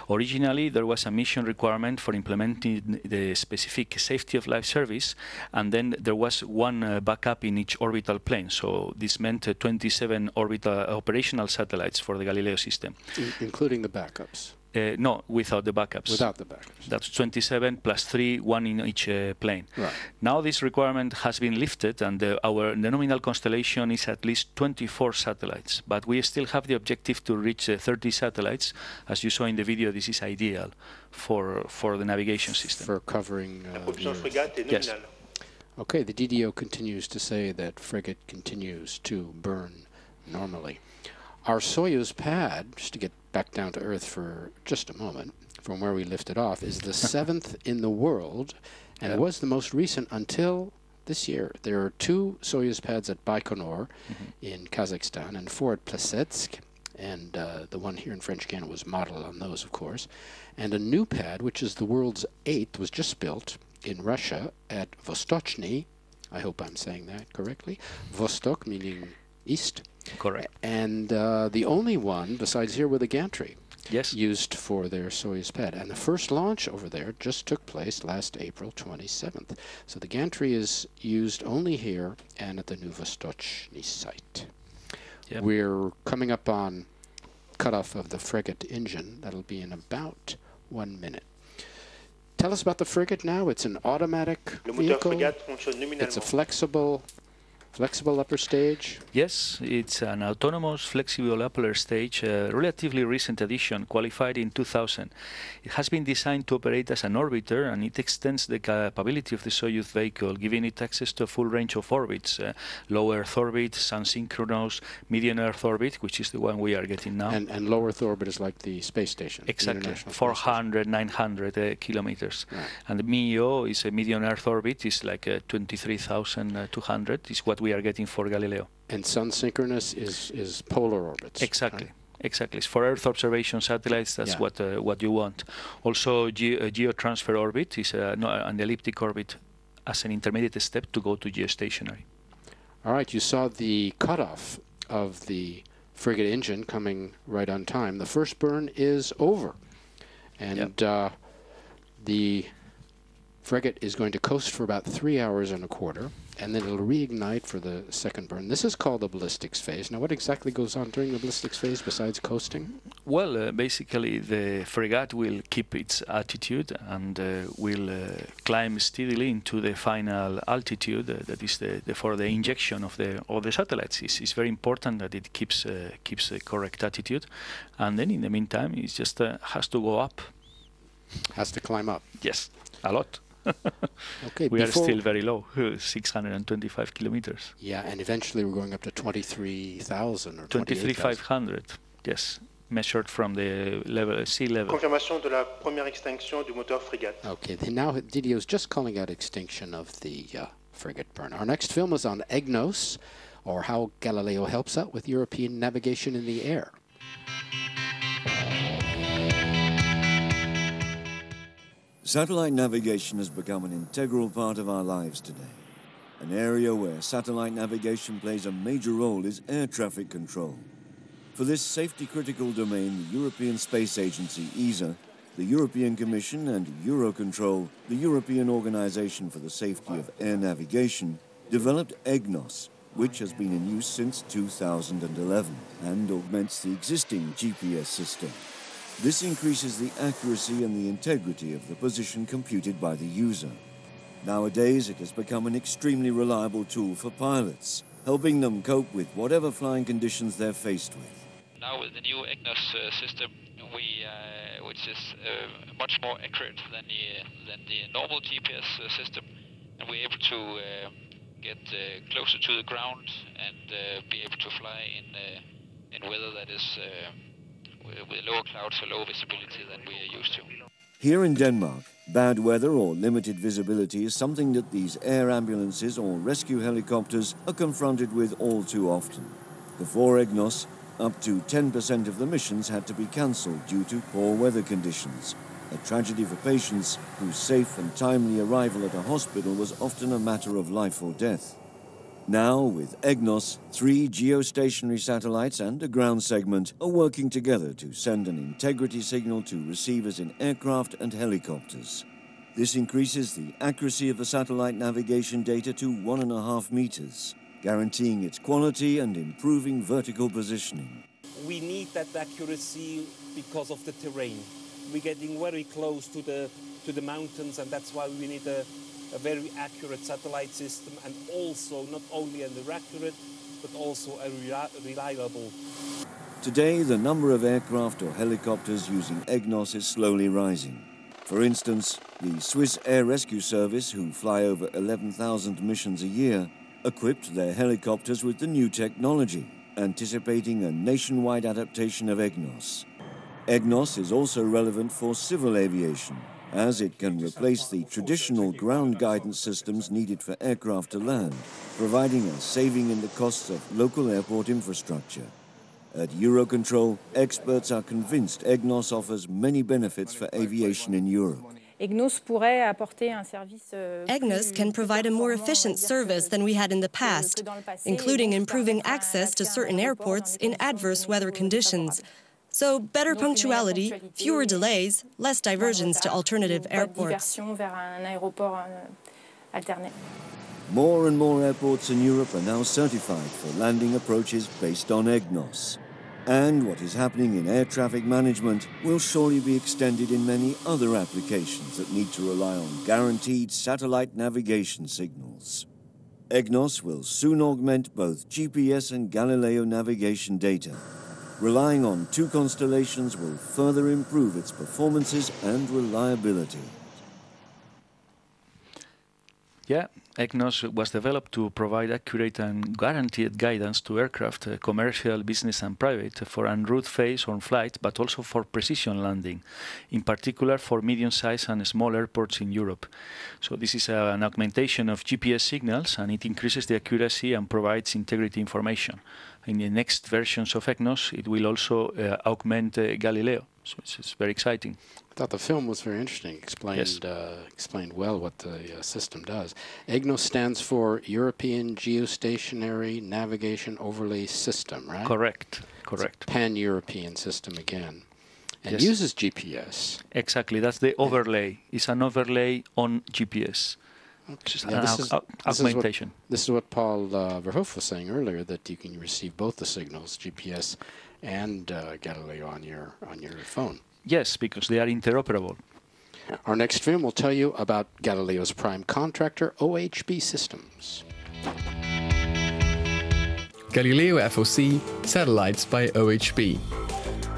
Originally, there was a mission requirement for implementing the specific safety of life service, and then there was one backup in each orbital plane. So this meant 27 orbital operational satellites for the Galileo system. Including the backups? No, without the backups. Without the backups. That's 27 plus 3, 1 in each plane. Right. Now this requirement has been lifted, and the nominal constellation is at least 24 satellites. But we still have the objective to reach 30 satellites. As you saw in the video, this is ideal for the navigation system. For covering Yes. Okay, the DDO continues to say that frigate continues to burn normally. Our Soyuz pad, just to get back down to Earth for just a moment, from where we lifted off, is the 7th in the world, and was the most recent until this year. There are 2 Soyuz pads at Baikonur in Kazakhstan, and 4 at Plesetsk, and the one here in French Guiana was modeled on those, of course. And a new pad, which is the world's 8th, was just built in Russia at Vostochny. I hope I'm saying that correctly. Vostok meaning east. Correct. And the only one, besides here, with a gantry, yes, used for their Soyuz pad. And the first launch over there just took place last April 27th. So the gantry is used only here and at the new Vostochny site. Yep. We're coming up on cutoff of the frigate engine. That'll be in about 1 minute. Tell us about the frigate now. It's an automatic vehicle. It's a flexible upper stage? Yes, it's an autonomous, flexible upper stage, relatively recent addition, qualified in 2000. It has been designed to operate as an orbiter, and it extends the capability of the Soyuz vehicle, giving it access to a full range of orbits, low Earth orbit, sun-synchronous, medium Earth orbit, which is the one we are getting now. And low Earth orbit is like the space station? Exactly, 400, 900 kilometers. Right. And the MEO is a medium Earth orbit, is like 23,200, is what we are getting for Galileo. And sun-synchronous is polar orbits? Exactly. Right? Exactly. For Earth observation satellites, that's what you want. Also, geotransfer orbit is an elliptic orbit as an intermediate step to go to geostationary. All right, you saw the cutoff of the frigate engine coming right on time. The first burn is over, and the frigate is going to coast for about 3 hours and a quarter, and then it'll reignite for the second burn. This is called the ballistics phase. Now, what exactly goes on during the ballistics phase besides coasting? Well, basically, the frigate will keep its altitude and will climb steadily into the final altitude. That is for the injection of the satellites. It's very important that it keeps a correct attitude, and then in the meantime, it just has to go up. Has to climb up. Yes, a lot. Okay, we are still very low, 625 kilometers. Yeah, and eventually we're going up to 23,000 or 23,500, yes, measured from the level, sea level. Confirmation de la première extinction du moteur frégate. Okay, now Didier's just calling out extinction of the frigate burn. Our next film is on EGNOS, or how Galileo helps out with European navigation in the air. Satellite navigation has become an integral part of our lives today. An area where satellite navigation plays a major role is air traffic control. For this safety-critical domain, the European Space Agency, ESA, the European Commission and Eurocontrol, the European Organization for the Safety of Air Navigation, developed EGNOS, which has been in use since 2011 and augments the existing GPS system. This increases the accuracy and the integrity of the position computed by the user. Nowadays, it has become an extremely reliable tool for pilots, helping them cope with whatever flying conditions they're faced with. Now with the new EGNOS system, which is much more accurate than the normal GPS system, and we're able to get closer to the ground and be able to fly in weather that is with lower clouds or low visibility than we are used to. Here in Denmark, bad weather or limited visibility is something that these air ambulances or rescue helicopters are confronted with all too often. Before EGNOS, up to 10% of the missions had to be cancelled due to poor weather conditions, a tragedy for patients whose safe and timely arrival at a hospital was often a matter of life or death. Now, with EGNOS, 3 geostationary satellites and a ground segment are working together to send an integrity signal to receivers in aircraft and helicopters. This increases the accuracy of the satellite navigation data to 1.5 meters, guaranteeing its quality and improving vertical positioning. We need that accuracy because of the terrain. We're getting very close to the mountains, and that's why we need a very accurate satellite system, and also not only an accurate but also a reliable. Today, the number of aircraft or helicopters using EGNOS is slowly rising. For instance, the Swiss Air Rescue Service, who fly over 11,000 missions a year, equipped their helicopters with the new technology, anticipating a nationwide adaptation of EGNOS. EGNOS is also relevant for civil aviation, as it can replace the traditional ground guidance systems needed for aircraft to land, providing a saving in the costs of local airport infrastructure. At Eurocontrol, experts are convinced EGNOS offers many benefits for aviation in Europe. EGNOS can provide a more efficient service than we had in the past, including improving access to certain airports in adverse weather conditions. So better punctuality, fewer delays, less diversions to alternative airports. More and more airports in Europe are now certified for landing approaches based on EGNOS. And what is happening in air traffic management will surely be extended in many other applications that need to rely on guaranteed satellite navigation signals. EGNOS will soon augment both GPS and Galileo navigation data. Relying on 2 constellations will further improve its performances and reliability. Yeah, EGNOS was developed to provide accurate and guaranteed guidance to aircraft, commercial, business and private, for en route phase on flight, but also for precision landing, in particular for medium-sized and small airports in Europe. So this is an augmentation of GPS signals, and it increases the accuracy and provides integrity information. In the next versions of EGNOS, it will also augment Galileo. So it's very exciting. I thought the film was very interesting, explained well what the system does. EGNOS stands for European Geostationary Navigation Overlay System, right? Correct. It's a pan-European system again. And uses GPS. Exactly, that's the overlay. It's an overlay on GPS. Okay. Yeah, augmentation. This is what Paul Verhoef was saying earlier, that you can receive both the signals, GPS and Galileo on your phone. Yes, because they are interoperable. Our next film will tell you about Galileo's prime contractor, OHB Systems. Galileo FOC, satellites by OHB.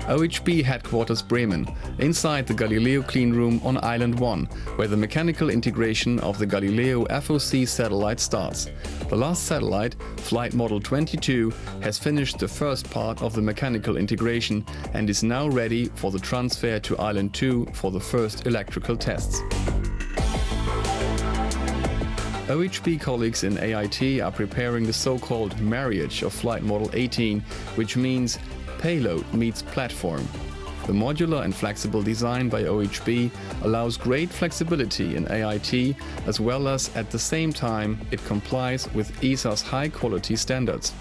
OHB headquarters Bremen, inside the Galileo cleanroom on Island 1, where the mechanical integration of the Galileo FOC satellite starts. The last satellite, Flight Model 22, has finished the first part of the mechanical integration and is now ready for the transfer to Island 2 for the first electrical tests. OHB colleagues in AIT are preparing the so-called marriage of Flight Model 18, which means payload meets platform. The modular and flexible design by OHB allows great flexibility in AIT, as well as at the same time it complies with ESA's high-quality standards.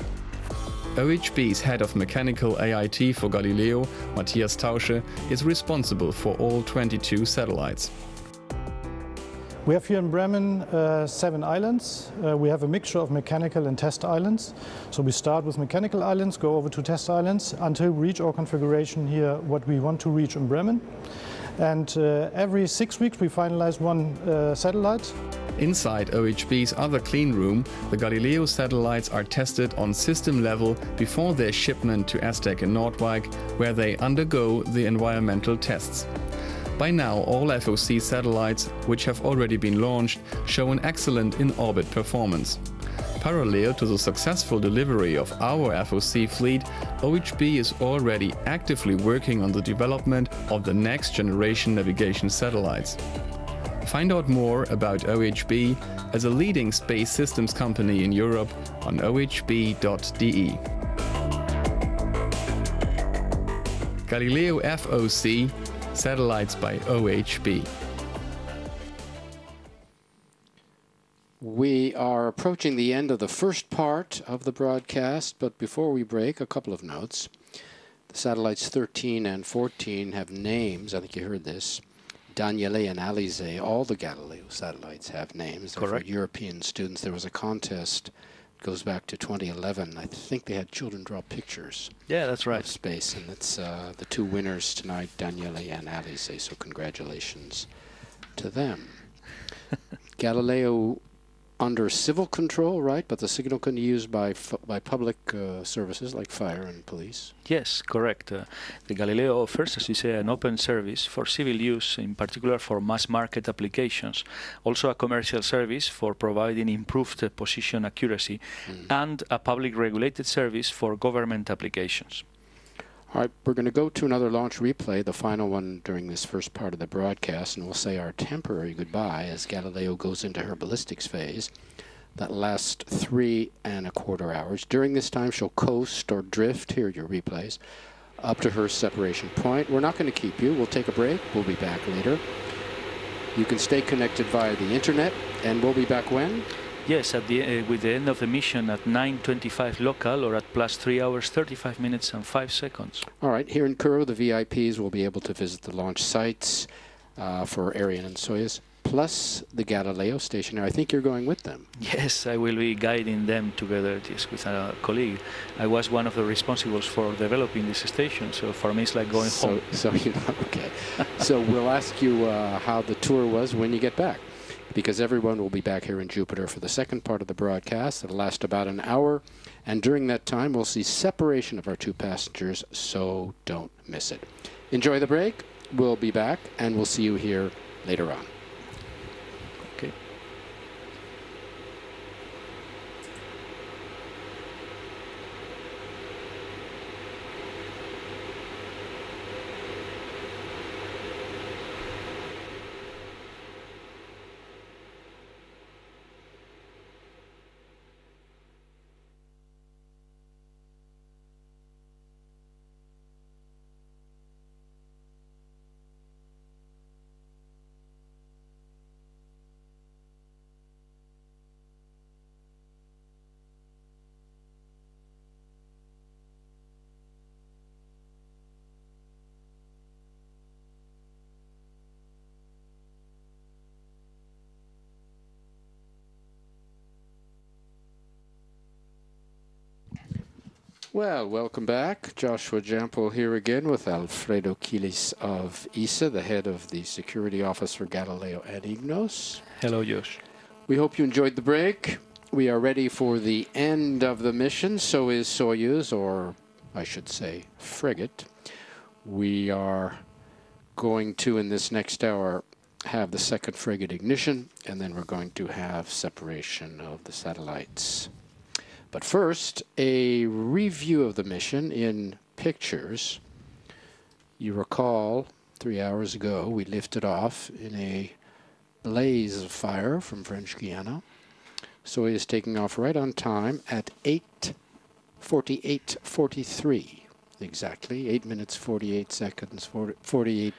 OHB's head of mechanical AIT for Galileo, Matthias Tausche, is responsible for all 22 satellites. We have here in Bremen 7 islands. We have a mixture of mechanical and test islands. So we start with mechanical islands, go over to test islands until we reach our configuration here, what we want to reach in Bremen. And every 6 weeks we finalize one satellite. Inside OHB's other clean room, the Galileo satellites are tested on system level before their shipment to Aztec and Nordwijk, where they undergo the environmental tests. By now, all FOC satellites, which have already been launched, show an excellent in-orbit performance. Parallel to the successful delivery of our FOC fleet, OHB is already actively working on the development of the next generation navigation satellites. Find out more about OHB as a leading space systems company in Europe on ohb.de. Galileo FOC, satellites by OHB. We are approaching the end of the first part of the broadcast, but before we break, a couple of notes. The satellites 13 and 14 have names. I think you heard this. Daniele and Alize, all the Galileo satellites have names. They're Correct. For European students. There was a contest, goes back to 2011. I think they had children draw pictures. Yeah, that's right. Of space, and it's the 2 winners tonight, Daniele and Alize. So congratulations to them. Galileo under civil control, right? But the signal can be used by public services like fire and police. Yes, correct. The Galileo offers, as you say, an open service for civil use, in particular for mass market applications. Also a commercial service for providing improved position accuracy, and a public regulated service for government applications. All right, we're going to go to another launch replay, the final one during this first part of the broadcast, and we'll say our temporary goodbye as Galileo goes into her ballistics phase. That lasts 3¼ hours. During this time, she'll coast or drift, here are your replays, up to her separation point. We're not going to keep you. We'll take a break. We'll be back later. You can stay connected via the internet, and we'll be back when? Yes, at the with the end of the mission at 9:25 local, or at +3 hours, 35 minutes and 5 seconds. All right, here in Kourou, the VIPs will be able to visit the launch sites for Ariane and Soyuz, plus the Galileo stationary. I think you're going with them. Yes, I will be guiding them together with a colleague. I was one of the responsibles for developing this station, so for me it's like going home. So you know, okay. So we'll ask you how the tour was when you get back, because everyone will be back here in Jupiter for the second part of the broadcast. It'll last about an hour, and during that time we'll see separation of our 2 passengers, so don't miss it. Enjoy the break. We'll be back, and we'll see you here later on. Okay. Well, welcome back. Joshua Jampel here again with Alfredo Quiles of ESA, the head of the security office for Galileo and Ignos. Hello, Josh. We hope you enjoyed the break. We are ready for the end of the mission. So is Soyuz, or I should say frigate. We are going to, in this next hour, have the second frigate ignition, and then we're going to have separation of the satellites. But first, a review of the mission in pictures. You recall 3 hours ago we lifted off in a blaze of fire from French Guiana. Soyuz is taking off right on time at 8:48:43. Exactly, 8 minutes 48 seconds, 48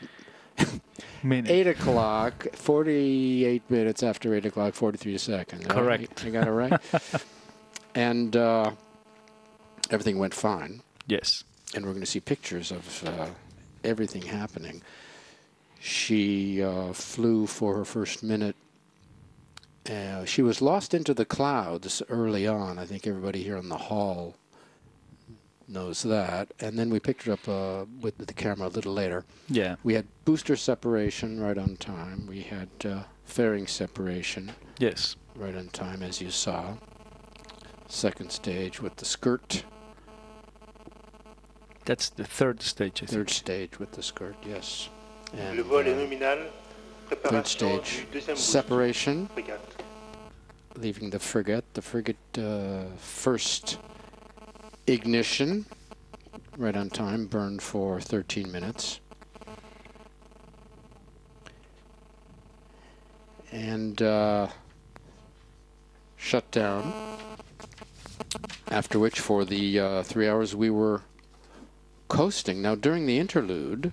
minutes. 8 o'clock, 48 minutes after 8 o'clock, 43 seconds. Correct. You got it right. And everything went fine. Yes. And we're going to see pictures of everything happening. She flew for her first minute. She was lost into the clouds early on. I think everybody here in the hall knows that. And then we picked her up with the camera a little later. Yeah. We had booster separation right on time. We had fairing separation. Yes. Right on time, as you saw. Second stage with the skirt. That's the third stage, I think. Third stage with the skirt, yes. And Le vol est nominal. third stage separation, leaving the frigate. The frigate first ignition, right on time, burned for 13 minutes. And shut down, after which for the 3 hours we were coasting. Now during the interlude,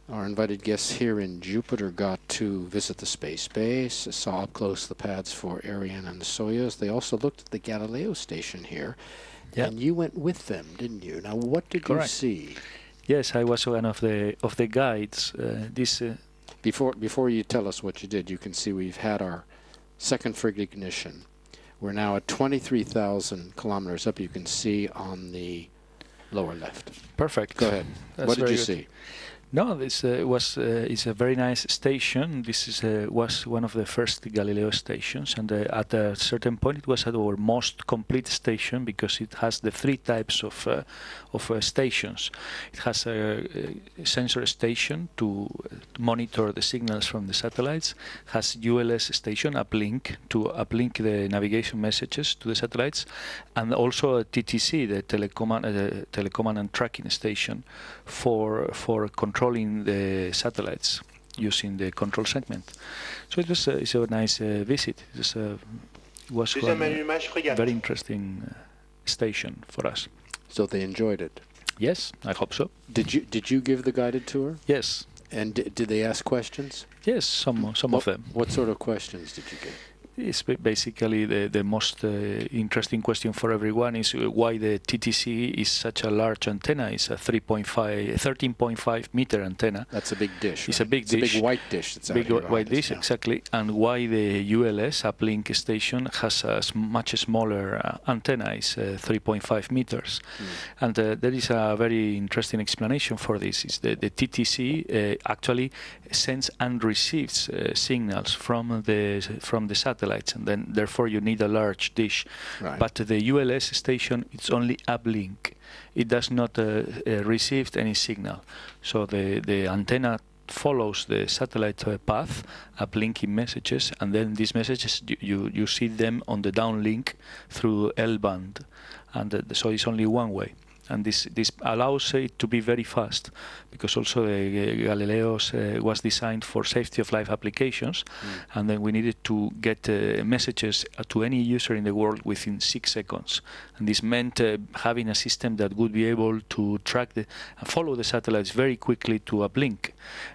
our invited guests here in Jupiter got to visit the space base, saw up close the pads for Ariane and Soyuz. They also looked at the Galileo station here. Yep. And you went with them, didn't you? Now what did you see? Yes, I was one of the guides. Before you tell us what you did, you can see we've had our second frigate ignition. We're now at 23,000 kilometers up. You can see on the lower left. Perfect. Go ahead. That's what did you good. see? No, this is a very nice station. This was one of the first Galileo stations, and at a certain point it was at our most complete station because it has the three types of stations. It has a sensor station to monitor the signals from the satellites. Has ULS station, uplink to uplink the navigation messages to the satellites, and also a TTC, the telecommand and tracking station, for controlling the satellites using the control segment. So it was it's a nice visit. It was a very interesting station for us. So they enjoyed it? Yes, I hope so. Did you give the guided tour? Yes. And did they ask questions? Yes, some of them. What sort of questions did you get? It's basically the most interesting question for everyone is why the TTC is such a large antenna. It's a 13.5 meter antenna. That's a big dish. It's right? a big dish. It's a big white dish. That's big white dish, exactly. And why the ULS uplink station has a much smaller antenna. It's 3.5 meters. And there is a very interesting explanation for this. Is the TTC actually sends and receives signals from the satellite. And then therefore you need a large dish. Right. But the ULS station, it's only uplink. It does not receive any signal. So the antenna follows the satellite path, uplinking messages, and then these messages you see them on the downlink through L-band, and so it's only one way. And this allows it to be very fast, because also the Galileo was designed for safety of life applications, and then we needed to get messages to any user in the world within 6 seconds. And this meant having a system that would be able to track follow the satellites very quickly to uplink.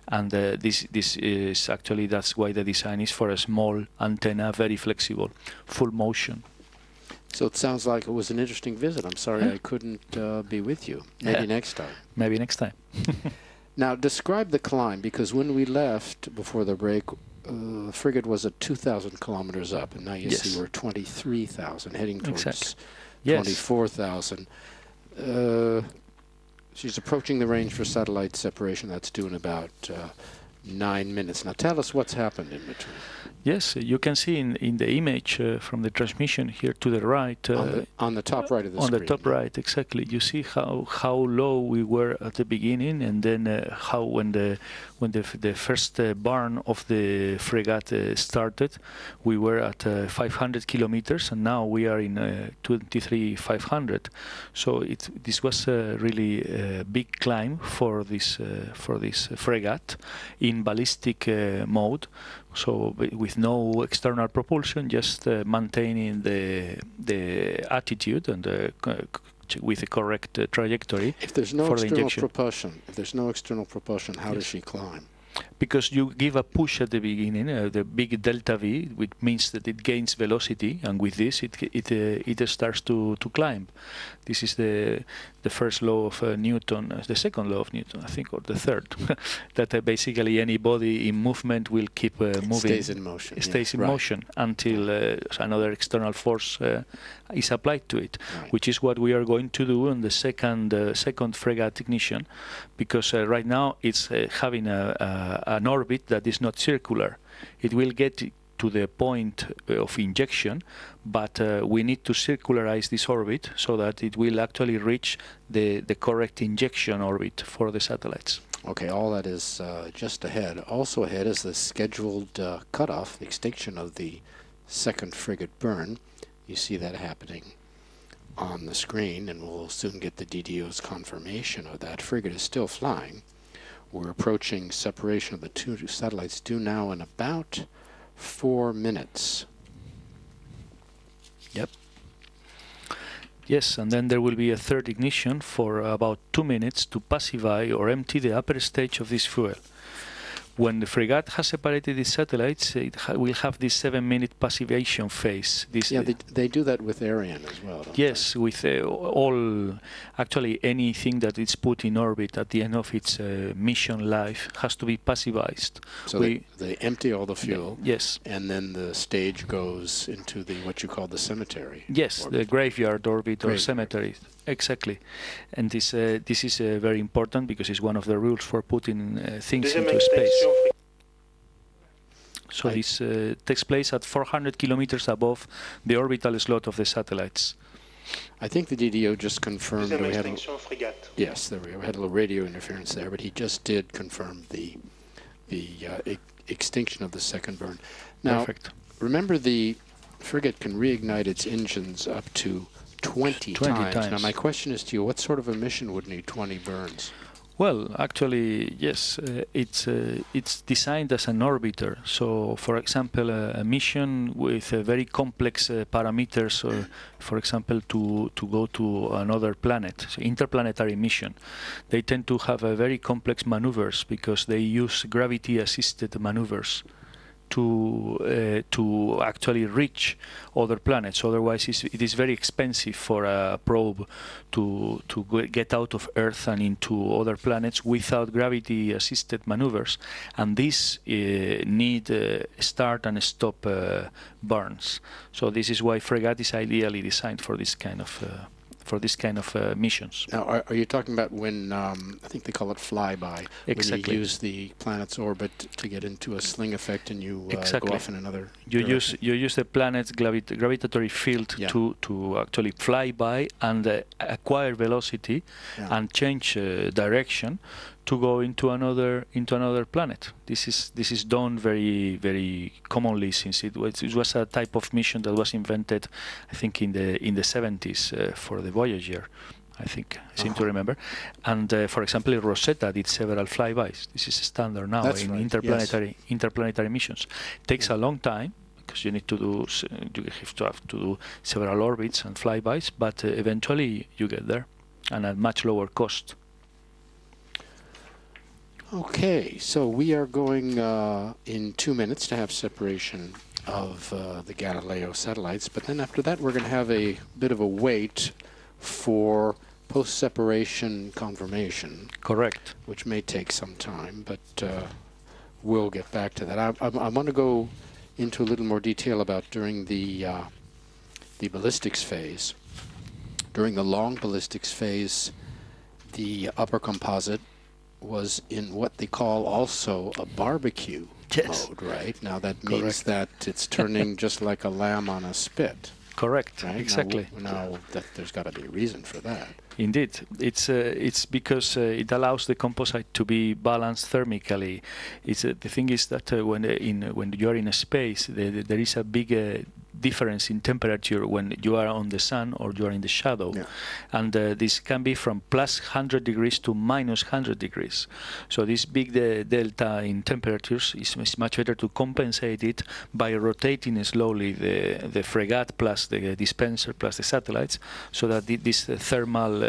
And this is actually, that's why the design is for a small antenna, very flexible, full motion. So it sounds like it was an interesting visit. I'm sorry I couldn't be with you. Maybe next time. Maybe next time. Now, describe the climb, because when we left before the break, the frigate was at 2,000 kilometers up, and now you see we're 23,000, heading towards 24,000. She's approaching the range for satellite separation. That's due in about 9 minutes. Now tell us what's happened in between. Yes, you can see in the image from the transmission here to the right. On the top right of the screen. On the top right, exactly. You see how low we were at the beginning, and then how when the first burn of the frigate started, we were at 500 kilometers, and now we are in 23,500. So this was a really big climb for this frigate in ballistic mode. So with no external propulsion, just maintaining the attitude and with the correct trajectory. If there's no for the external injection. propulsion, how does she climb? Because you give a push at the beginning, the big delta V, which means that it gains velocity, and with this it starts to climb. This is the first law of Newton, the second law of Newton, I think, or the third, that basically any body in movement will keep moving. Stays in motion. Stays in motion until another external force is applied to it, which is what we are going to do on the second frigate ignition, because right now it's having an orbit that is not circular. It will get to the point of injection, but we need to circularize this orbit so that it will actually reach the correct injection orbit for the satellites. Okay, all that is just ahead. Also ahead is the scheduled cutoff, extinction of the second frigate burn. You see that happening on the screen, and we'll soon get the DDO's confirmation of that. Frigate is still flying. We're approaching separation of the two satellites due now in about 4 minutes. Yep. Yes, and then there will be a third ignition for about 2 minutes to pacify or empty the upper stage of this fuel. When the frigate has separated its satellites, it will have this 7-minute passivation phase. They do that with Ariane as well, don't yes, with actually anything that is put in orbit at the end of its mission life has to be passivized. So they empty all the fuel. Yes. And then the stage goes into what you call the cemetery. Yes, orbit. The graveyard orbit or cemetery. Exactly. And this is very important because it's one of the rules for putting things into space. So this takes place at 400 kilometers above the orbital slot of the satellites. I think the DDO just confirmed we had yes, there we had a little radio interference there, but he just did confirm the extinction of the second burn. Now, perfect. Remember the frigate can reignite its engines up to 20 times. Now, my question is to you, what sort of a mission would need 20 burns? Well, actually, yes, it's designed as an orbiter. So, for example, a mission with very complex parameters, for example, to go to another planet, so interplanetary mission, they tend to have very complex maneuvers because they use gravity-assisted maneuvers to actually reach other planets. Otherwise, it is very expensive for a probe to get out of Earth and into other planets without gravity-assisted maneuvers. And these need start and stop burns. So this is why frigate is ideally designed for this kind of missions. Now, are you talking about when, I think they call it flyby, exactly. when you use the planet's orbit to get into a sling effect and you exactly. go off in another you use the planet's gravitatory field to actually fly by and acquire velocity and change direction to go into another planet. This is done very, very commonly since it was a type of mission that was invented, I think, in the 70s for the Voyager. I seem to remember. And for example, Rosetta did several flybys. This is standard now in interplanetary missions. It takes a long time because you have to do several orbits and flybys, but eventually you get there, and at much lower cost. Okay, so we are going in 2 minutes to have separation of the Galileo satellites, but then after that we're going to have a bit of a wait for post-separation confirmation. Correct. Which may take some time, but we'll get back to that. I want to go into a little more detail about during the ballistics phase. During the long ballistics phase, the upper composite was in what they call also a barbecue mode, right? Now that means that it's turning just like a lamb on a spit. Correct, right? exactly. Now that there's got to be a reason for that. Indeed, it's because it allows the composite to be balanced thermically. The thing is that when you are in a space, there is a big difference in temperature when you are on the sun or you are in the shadow, and this can be from plus 100 degrees to minus 100 degrees. So this big delta in temperatures is much better to compensate it by rotating slowly the frigate plus the dispenser plus the satellites, so that this thermal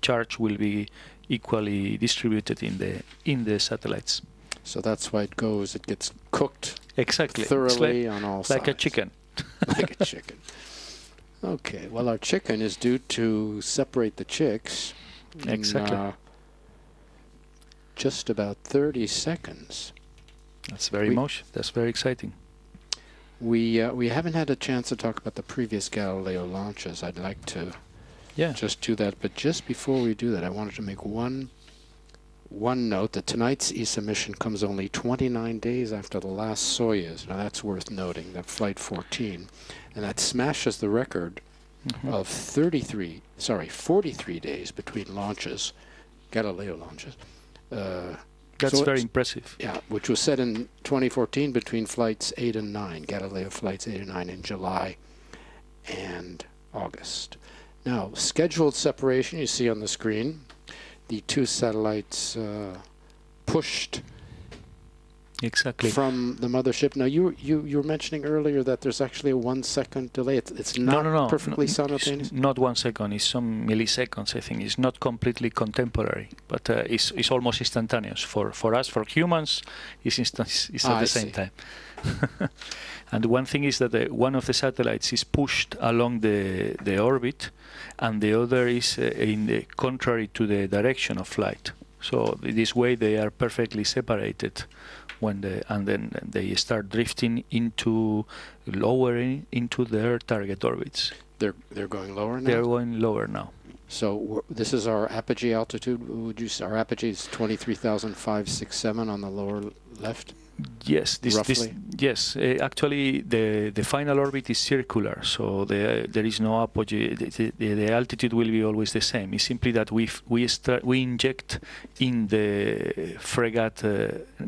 charge will be equally distributed in the satellites. So that's why it gets cooked exactly thoroughly on all sides. Like a chicken. Like a chicken. Okay, well, our chicken is due to separate the chicks in just about 30 seconds. That's that's very exciting. We haven't had a chance to talk about the previous Galileo launches. I'd like to just do that, but just before we do that, I wanted to make one note that tonight's ESA mission comes only 29 days after the last Soyuz. Now that's worth noting, that Flight 14, and that smashes the record of 43 days between launches, Galileo launches. That's very impressive. Yeah, which was set in 2014 between flights 8 and 9, Galileo flights 8 and 9 in July and August. Now, scheduled separation, you see on the screen, the two satellites pushed from the mothership. Now, you were mentioning earlier that there's actually a 1 second delay. It's not perfectly simultaneous? It's not 1 second. It's some milliseconds, I think. It's not completely contemporary, but it's almost instantaneous. For us, for humans, it's at the same time. And one thing is that one of the satellites is pushed along the orbit, and the other is in the contrary to the direction of flight. So this way they are perfectly separated, and then they start drifting lowering into their target orbits. They're going lower now? They're going lower now. So this is our apogee altitude. Would you say our apogee is 23,567 on the lower left? Yes, actually the final orbit is circular, so there is no apogee. The altitude will be always the same. It's simply that we inject in the frigate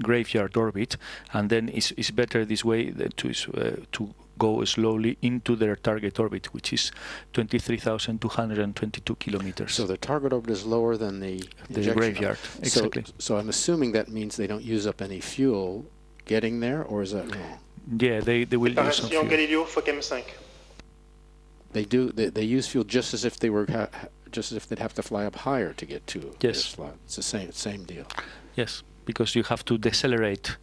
graveyard orbit, and then it's better this way to go slowly into their target orbit, which is 23,222 kilometers. So the target orbit is lower than the graveyard. Exactly. So I'm assuming that means they don't use up any fuel getting there, or is that wrong? Yeah, they will use some fuel. Galileo FOCM5. They do. They use fuel just as if they were just as if they'd have to fly up higher to get to this flight. It's the same deal. Yes, because you have to decelerate.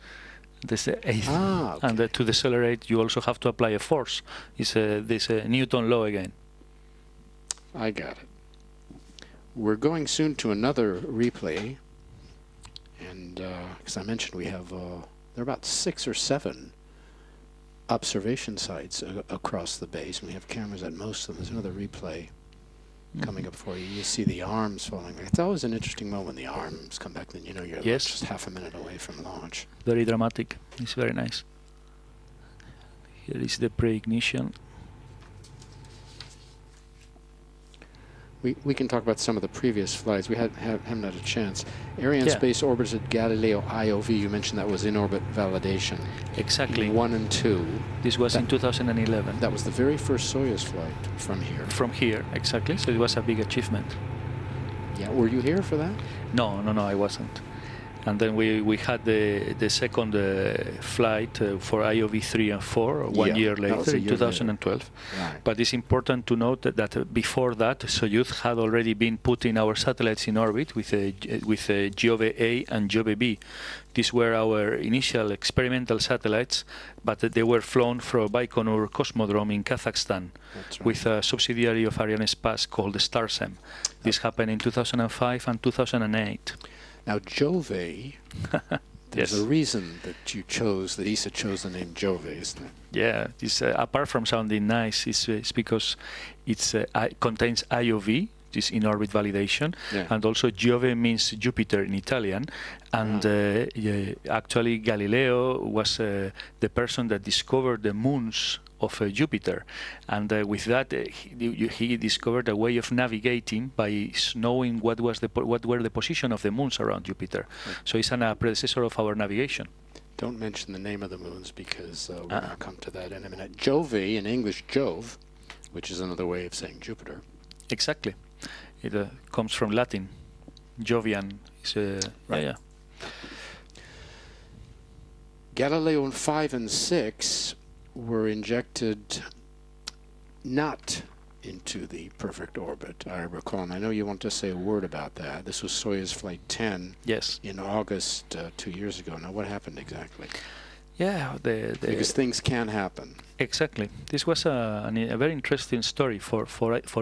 And to decelerate, you also have to apply a force. It's this Newton law again. I got it. We're going soon to another replay, and as I mentioned, we have there are about 6 or 7 observation sites across the base, and we have cameras at most of them. There's another replay coming up for you. You see the arms falling back. It's always an interesting moment when the arms come back, then you know you're just half a minute away from launch. Very dramatic. It's very nice. Here is the pre-ignition. We can talk about some of the previous flights. We haven't had a chance. Arianespace orbited Galileo IOV. You mentioned that was in-orbit validation. Exactly. 1 and 2. This was in 2011. That was the very first Soyuz flight from here. From here, exactly. So it was a big achievement. Yeah. Were you here for that? No, I wasn't. And then we had the second flight for IOV 3 and 4 one year later in 2012. Right. But it's important to note that before that, Soyuz had already been putting our satellites in orbit with Giove A and Giove B. These were our initial experimental satellites, but they were flown from Baikonur Cosmodrome in Kazakhstan with a subsidiary of Arianespace called the Starsem. This happened in 2005 and 2008. Now, Giove, there's a reason that ESA chose the name Giove, isn't it? Yeah, this, apart from sounding nice, it's because it contains IOV, this in-orbit validation, and also Giove means Jupiter in Italian, and actually Galileo was the person that discovered the moons of Jupiter, and with that he discovered a way of navigating by knowing what were the position of the moons around Jupiter. So it's a predecessor of our navigation. Don't mention the name of the moons, because we're going to come to that in a minute. Jove, in English, Jove, which is another way of saying Jupiter. Exactly. It comes from Latin. Jovian is right. Galileo 5 and 6 were injected not into the perfect orbit, I recall. And I know you want to say a word about that. This was Soyuz Flight 10 in August 2 years ago. Now, what happened exactly? Yeah, because things can happen. Exactly. This was a very interesting story. For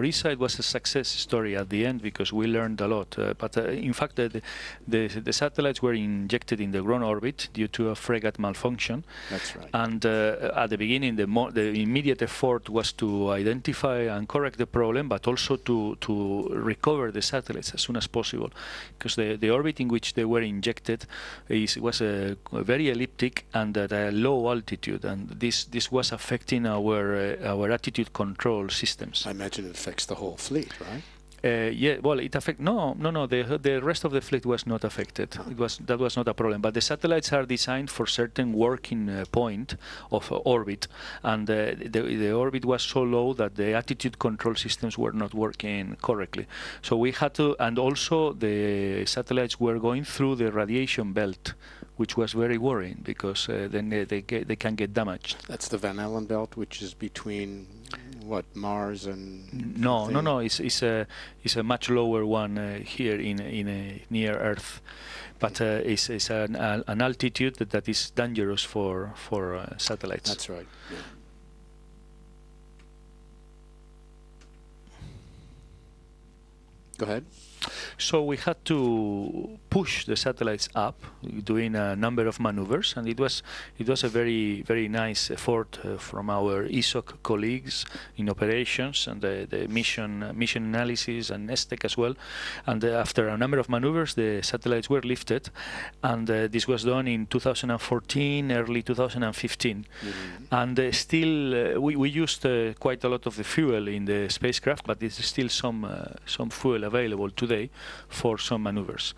ESA, it was a success story at the end, because we learned a lot. But in fact, the satellites were injected in the ground orbit due to a frigate malfunction. That's right. And at the beginning, the immediate effort was to identify and correct the problem, but also to recover the satellites as soon as possible, because the orbit in which they were injected was very elliptic and at a low altitude, and this was affecting our attitude control systems. I imagine it affects the whole fleet, right? Yeah, well, it affects. No. The rest of the fleet was not affected. That was not a problem. But the satellites are designed for certain working point of orbit, and the orbit was so low that the attitude control systems were not working correctly. So we had to, and also the satellites were going through the radiation belt, which was very worrying, because then they can get damaged. That's the Van Allen belt, which is between what, Mars and? No. It's a much lower one here in near Earth, but it's an altitude that is dangerous for satellites. That's right. Yeah. Go ahead. So we had to push the satellites up, doing a number of maneuvers, and it was a very nice effort from our ESOC colleagues in operations and the mission analysis and ESTEC as well. And after a number of maneuvers, the satellites were lifted, and this was done in 2014, early 2015. And still we used quite a lot of the fuel in the spacecraft, but there's still some fuel available today for some maneuvers.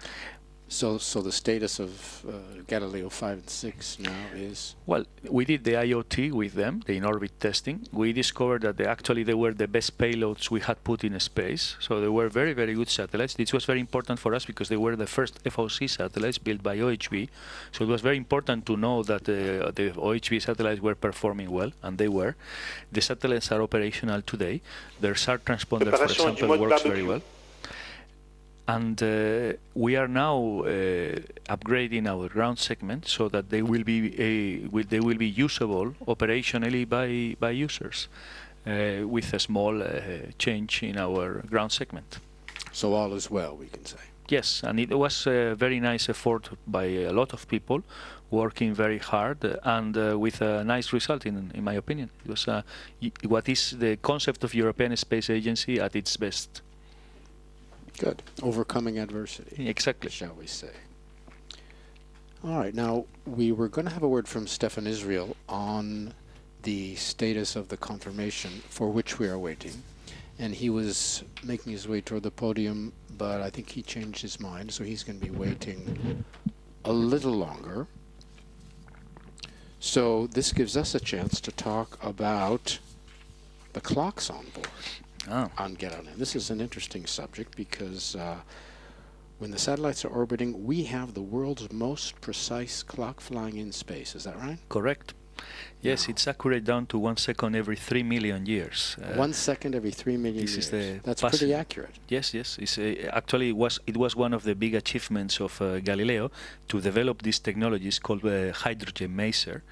So the status of Galileo 5 and 6 now is? Well, we did the IoT with them, the in-orbit testing. We discovered that actually they were the best payloads we had put in space. So they were very, very good satellites. This was very important for us because they were the first FOC satellites built by OHB. So it was very important to know that the OHB satellites were performing well, and they were. The satellites are operational today. Their SAR transponder, for example, works very well. And we are now upgrading our ground segment so that they will be usable operationally by users with a small change in our ground segment. So all is well, we can say. Yes, and it was a very nice effort by a lot of people working very hard and with a nice result, in my opinion. It was what is the concept of European Space Agency at its best. Good. Overcoming adversity. Exactly. Shall we say. All right. Now, we were going to have a word from Stefan Israel on the status of the confirmation for which we are waiting. And he was making his way toward the podium, but I think he changed his mind, so he's going to be waiting a little longer. So this gives us a chance to talk about the clocks on board. On Guiana. This is an interesting subject because when the satellites are orbiting, we have the world's most precise clock flying in space. Is that right? Correct. Yes, it's accurate down to 1 second every 3 million years. 1 second every 3 million years. That's pretty accurate. Yes. It's, actually, it was one of the big achievements of Galileo to develop these technologies called hydrogen maser.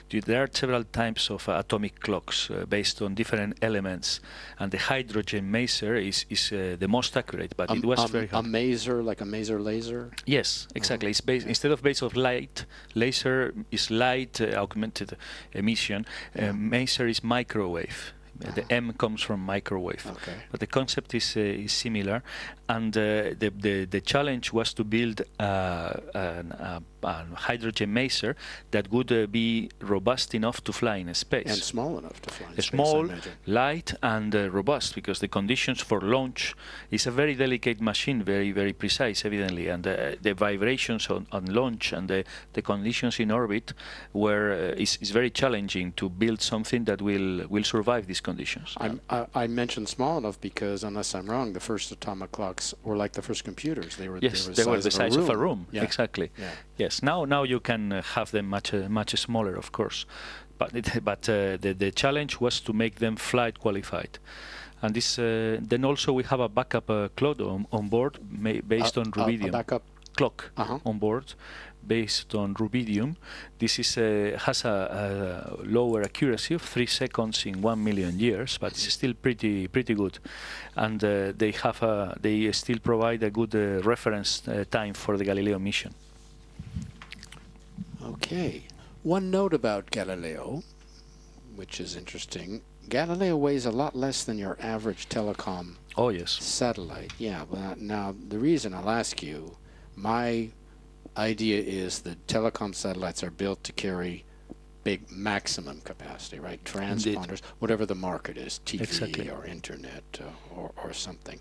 There are several types of atomic clocks based on different elements, and the hydrogen maser is the most accurate, but it was very hard. A maser, like a maser laser? Yes, exactly. It's based, instead of based of light, laser is light augmented emission. Maser is microwave. The M comes from microwave. Okay. But the concept is similar, and the challenge was to build a hydrogen maser that would be robust enough to fly in space. And small enough to fly in space, Small, I imagine. light, and robust, because the conditions for launch is a very delicate machine, very, very precise, evidently, and the vibrations on launch and the conditions in orbit is very challenging to build something that will survive these conditions. I mentioned small enough because, unless I'm wrong, the first atomic clocks were like the first computers. They were they were the size of a room. Yeah. Exactly. Yeah. Yes. Now you can have them much smaller, of course, but the challenge was to make them flight qualified. And this then also we have a backup clock on board based on rubidium. A backup clock on board based on rubidium. This is has a lower accuracy of 3 seconds in 1 million years, but it's still pretty good. And they still provide a good reference time for the Galileo mission. Okay. One note about Galileo, which is interesting. Galileo weighs a lot less than your average telecom satellite. Yeah, but now the reason I'll ask you, my idea is that telecom satellites are built to carry big maximum capacity, right? Transponders, whatever the market is, TV or internet or something.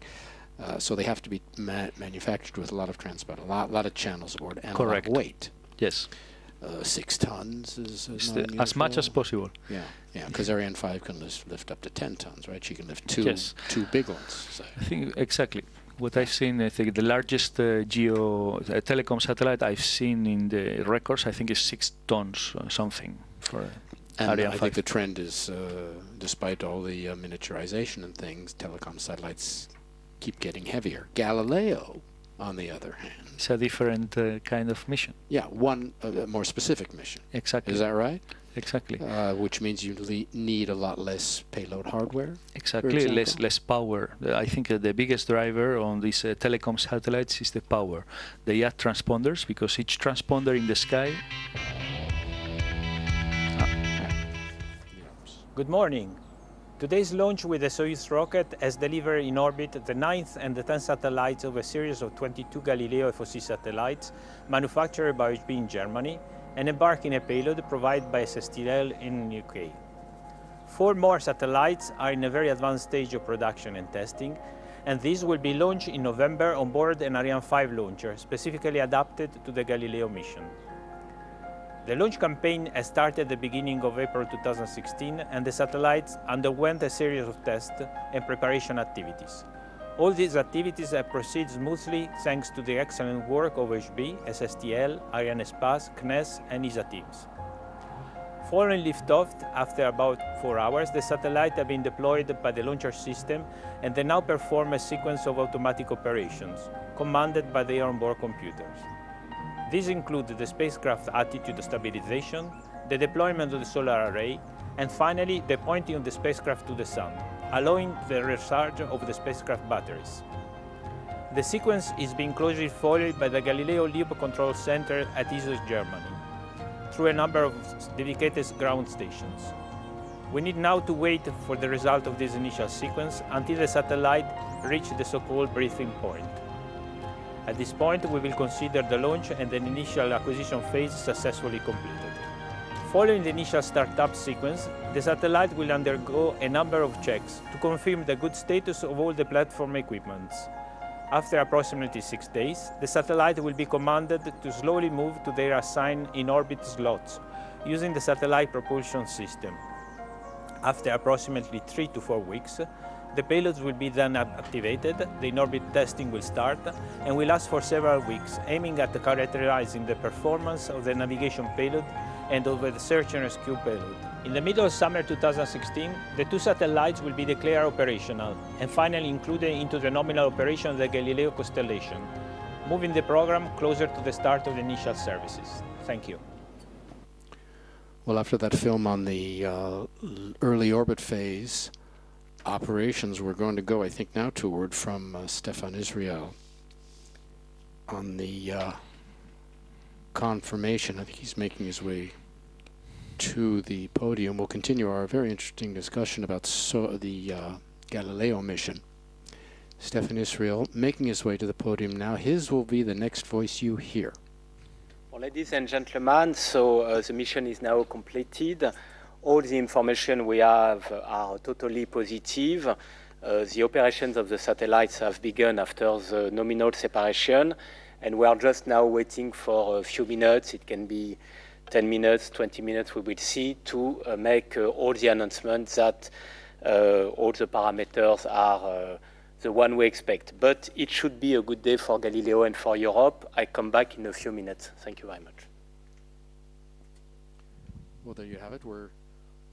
So they have to be manufactured with a lot of transport, a lot of channels aboard, and a lot of weight. Yes. 6 tons is as much as possible. Yeah, because Ariane 5 can lift up to 10 tons, right? She can lift two big ones. So. I think exactly. What I've seen, I think the largest telecom satellite I've seen in the records, I think, is 6 tons something for Ariane 5. I think the trend is, despite all the miniaturization and things, telecom satellites keep getting heavier. Galileo, on the other hand, it's a different kind of mission. Yeah, one more specific mission. Exactly. Is that right? Exactly. Which means you need a lot less payload hardware. Exactly, less power. I think the biggest driver on these telecom satellites is the power. They add transponders because each transponder in the sky. Good morning. Today's launch with the Soyuz rocket has delivered in orbit the 9th and the 10th satellites of a series of 22 Galileo FOC satellites manufactured by OHB in Germany and embarking a payload provided by SSTL in the UK. 4 more satellites are in a very advanced stage of production and testing, and these will be launched in November on board an Ariane 5 launcher specifically adapted to the Galileo mission. The launch campaign has started at the beginning of April 2016, and the satellites underwent a series of tests and preparation activities. All these activities have proceeded smoothly thanks to the excellent work of OHB, SSTL, Arianespace, CNES and ESA teams. Following liftoff, after about 4 hours, the satellites have been deployed by the launcher system, and they now perform a sequence of automatic operations, commanded by their onboard computers. These include the spacecraft attitude stabilization, the deployment of the solar array, and finally the pointing of the spacecraft to the sun, allowing the recharge of the spacecraft batteries. The sequence is being closely followed by the Galileo Libre Control Center at ESA, Germany, through a number of dedicated ground stations. We need now to wait for the result of this initial sequence until the satellite reaches the so-called breathing point. At this point, we will consider the launch and the initial acquisition phase successfully completed. Following the initial startup sequence, the satellite will undergo a number of checks to confirm the good status of all the platform equipments. After approximately 6 days, the satellite will be commanded to slowly move to their assigned in-orbit slots using the satellite propulsion system. After approximately 3 to 4 weeks, the payloads will be then activated, the in-orbit testing will start, and will last for several weeks, aiming at characterizing the performance of the navigation payload and of the search and rescue payload. In the middle of summer 2016, the 2 satellites will be declared operational and finally included into the nominal operation of the Galileo constellation, moving the program closer to the start of the initial services. Thank you. Well, after that film on the early orbit phase, operations, we're going to go, I think, now to a word from Stefan Israel on the confirmation. I think he's making his way to the podium. We'll continue our very interesting discussion about the Galileo mission. Stefan Israel making his way to the podium now. His will be the next voice you hear. Well, ladies and gentlemen, so the mission is now completed. All the information we have are totally positive. The operations of the satellites have begun after the nominal separation, and we are just now waiting for a few minutes. It can be 10 minutes, 20 minutes, we will see, to make all the announcements that all the parameters are the one we expect. But it should be a good day for Galileo and for Europe. I come back in a few minutes. Thank you very much. Well, there you have it. We're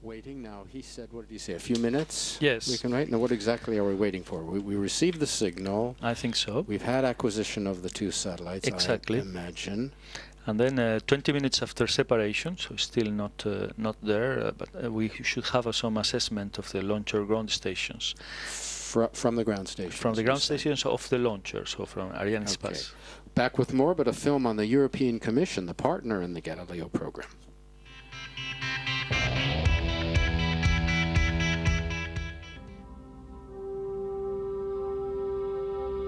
waiting now. He said, what did he say, a few minutes? Yes. We can wait. Now, what exactly are we waiting for? We received the signal. I think so. We've had acquisition of the two satellites, exactly. I imagine. And then 20 minutes after separation, so still not there, but we should have some assessment of the launcher ground stations. From the ground stations? From the ground stations of the launcher, so from Arianespace. Okay. Back with more, but a film on the European Commission, the partner in the Galileo program.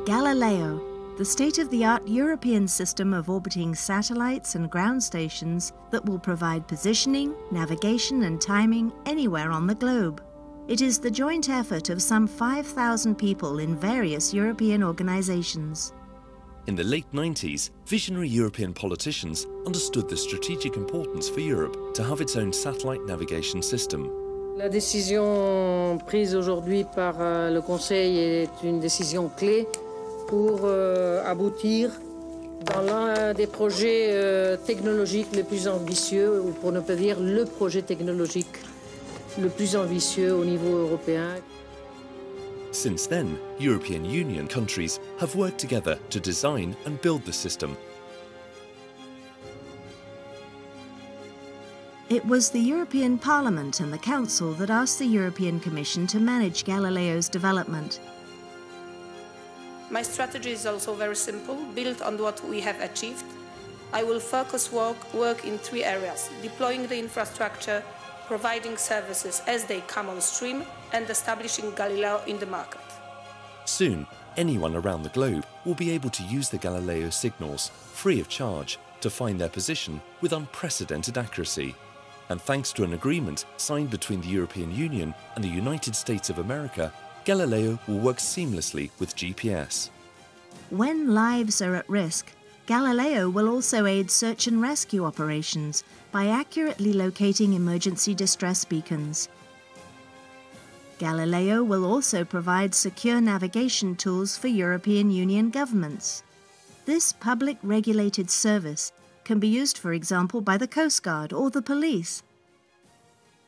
Galileo, the state-of-the-art European system of orbiting satellites and ground stations that will provide positioning, navigation and timing anywhere on the globe. It is the joint effort of some 5,000 people in various European organizations. In the late 90s, visionary European politicians understood the strategic importance for Europe to have its own satellite navigation system. La décision prise aujourd'hui par le Conseil est une décision clé pour aboutir dans l'un des projets technologiques les plus ambitieux, ou pour ne pas dire le projet technologique le plus ambitieux au niveau européen. Since then, European Union countries have worked together to design and build the system. It was the European Parliament and the Council that asked the European Commission to manage Galileo's development. My strategy is also very simple, built on what we have achieved. I will focus work in three areas: deploying the infrastructure, providing services as they come on stream, and establishing Galileo in the market. Soon, anyone around the globe will be able to use the Galileo signals, free of charge, to find their position with unprecedented accuracy. And thanks to an agreement signed between the European Union and the United States of America, Galileo will work seamlessly with GPS. When lives are at risk, Galileo will also aid search and rescue operations by accurately locating emergency distress beacons. Galileo will also provide secure navigation tools for European Union governments. This public regulated service can be used, for example, by the Coast Guard or the police.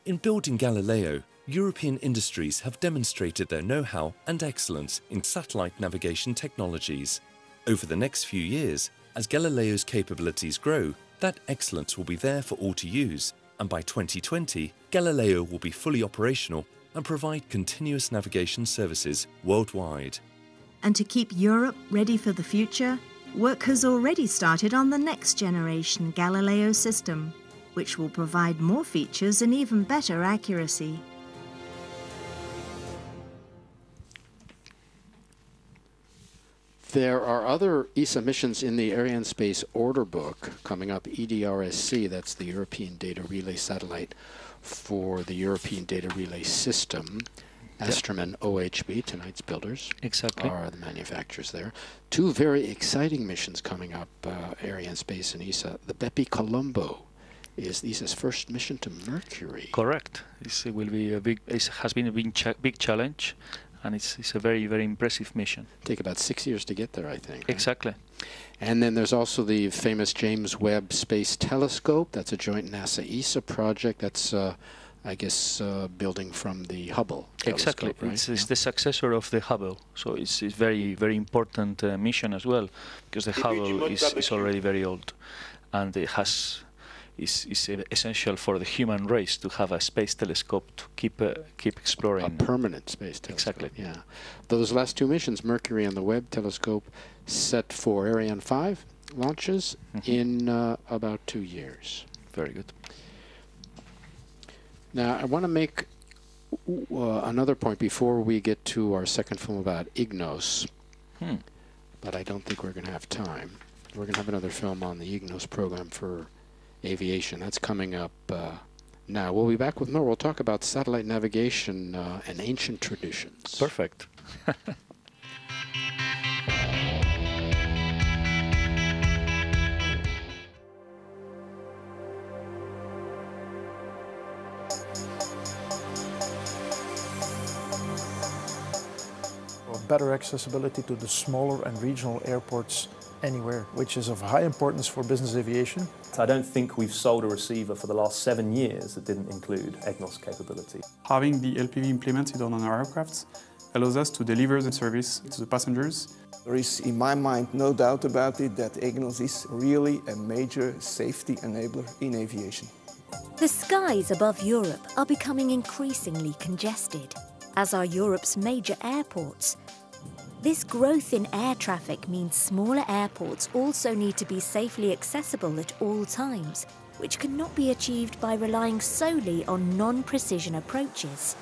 In building Galileo, European industries have demonstrated their know-how and excellence in satellite navigation technologies. Over the next few years, as Galileo's capabilities grow, that excellence will be there for all to use, and by 2020, Galileo will be fully operational and provide continuous navigation services worldwide. And to keep Europe ready for the future, work has already started on the next generation Galileo system, which will provide more features and even better accuracy. There are other ESA missions in the Arianespace order book coming up. EDRSC, that's the European Data Relay Satellite for the European Data Relay System. Astroman OHB, tonight's builders, exactly, are the manufacturers there. Two very exciting missions coming up, Arianespace and ESA. The Bepi Colombo is ESA's first mission to Mercury. Correct. It will be a big. It has been a big challenge, and it's a very, very impressive mission. Take about 6 years to get there, I think. Exactly. And then there's also the famous James Webb Space Telescope. That's a joint NASA-ESA project. That's I guess building from the Hubble exactly. Right? It's the successor of the Hubble, so it's very, very important mission as well, because the Hubble is already very old, and it is essential for the human race to have a space telescope to keep exploring. A permanent space telescope. Exactly. Yeah. Those last two missions, Mercury and the Webb telescope, set for Ariane 5 launches in about 2 years. Very good. Now, I want to make another point before we get to our second film about IGNOS, but I don't think we're going to have time. We're going to have another film on the IGNOS program for aviation. That's coming up now. We'll be back with more. We'll talk about satellite navigation and ancient traditions. Perfect. Better accessibility to the smaller and regional airports anywhere, which is of high importance for business aviation. I don't think we've sold a receiver for the last 7 years that didn't include EGNOS capability. Having the LPV implemented on our aircraft allows us to deliver the service to the passengers. There is, in my mind, no doubt about it that EGNOS is really a major safety enabler in aviation. The skies above Europe are becoming increasingly congested, as are Europe's major airports. This growth in air traffic means smaller airports also need to be safely accessible at all times, which cannot be achieved by relying solely on non-precision approaches.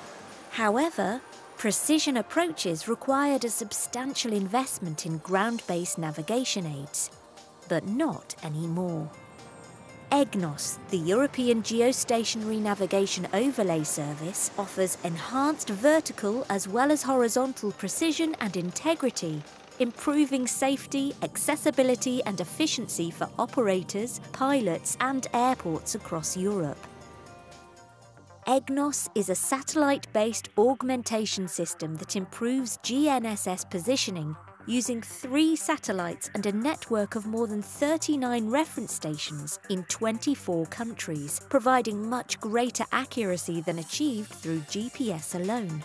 However, precision approaches required a substantial investment in ground-based navigation aids, but not anymore. EGNOS, the European Geostationary Navigation Overlay Service, offers enhanced vertical as well as horizontal precision and integrity, improving safety, accessibility and efficiency for operators, pilots and airports across Europe. EGNOS is a satellite-based augmentation system that improves GNSS positioning using 3 satellites and a network of more than 39 reference stations in 24 countries, providing much greater accuracy than achieved through GPS alone.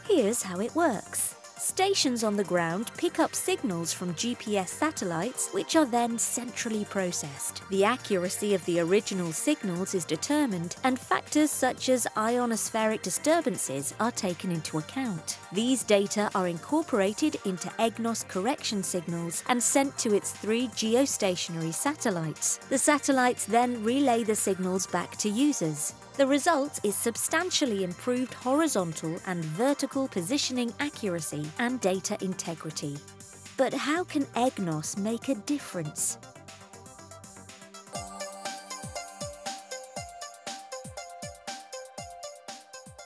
Here's how it works. Stations on the ground pick up signals from GPS satellites, which are then centrally processed. The accuracy of the original signals is determined, and factors such as ionospheric disturbances are taken into account. These data are incorporated into EGNOS correction signals and sent to its 3 geostationary satellites. The satellites then relay the signals back to users. The result is substantially improved horizontal and vertical positioning accuracy and data integrity. But how can EGNOS make a difference?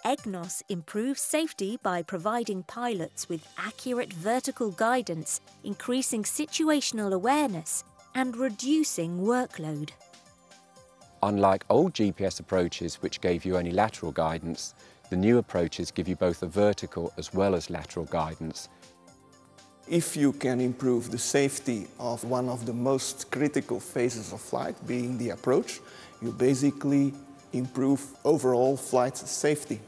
EGNOS improves safety by providing pilots with accurate vertical guidance, increasing situational awareness, and reducing workload. Unlike old GPS approaches which gave you only lateral guidance, the new approaches give you both a vertical as well as lateral guidance. If you can improve the safety of one of the most critical phases of flight, being the approach, you basically improve overall flight safety.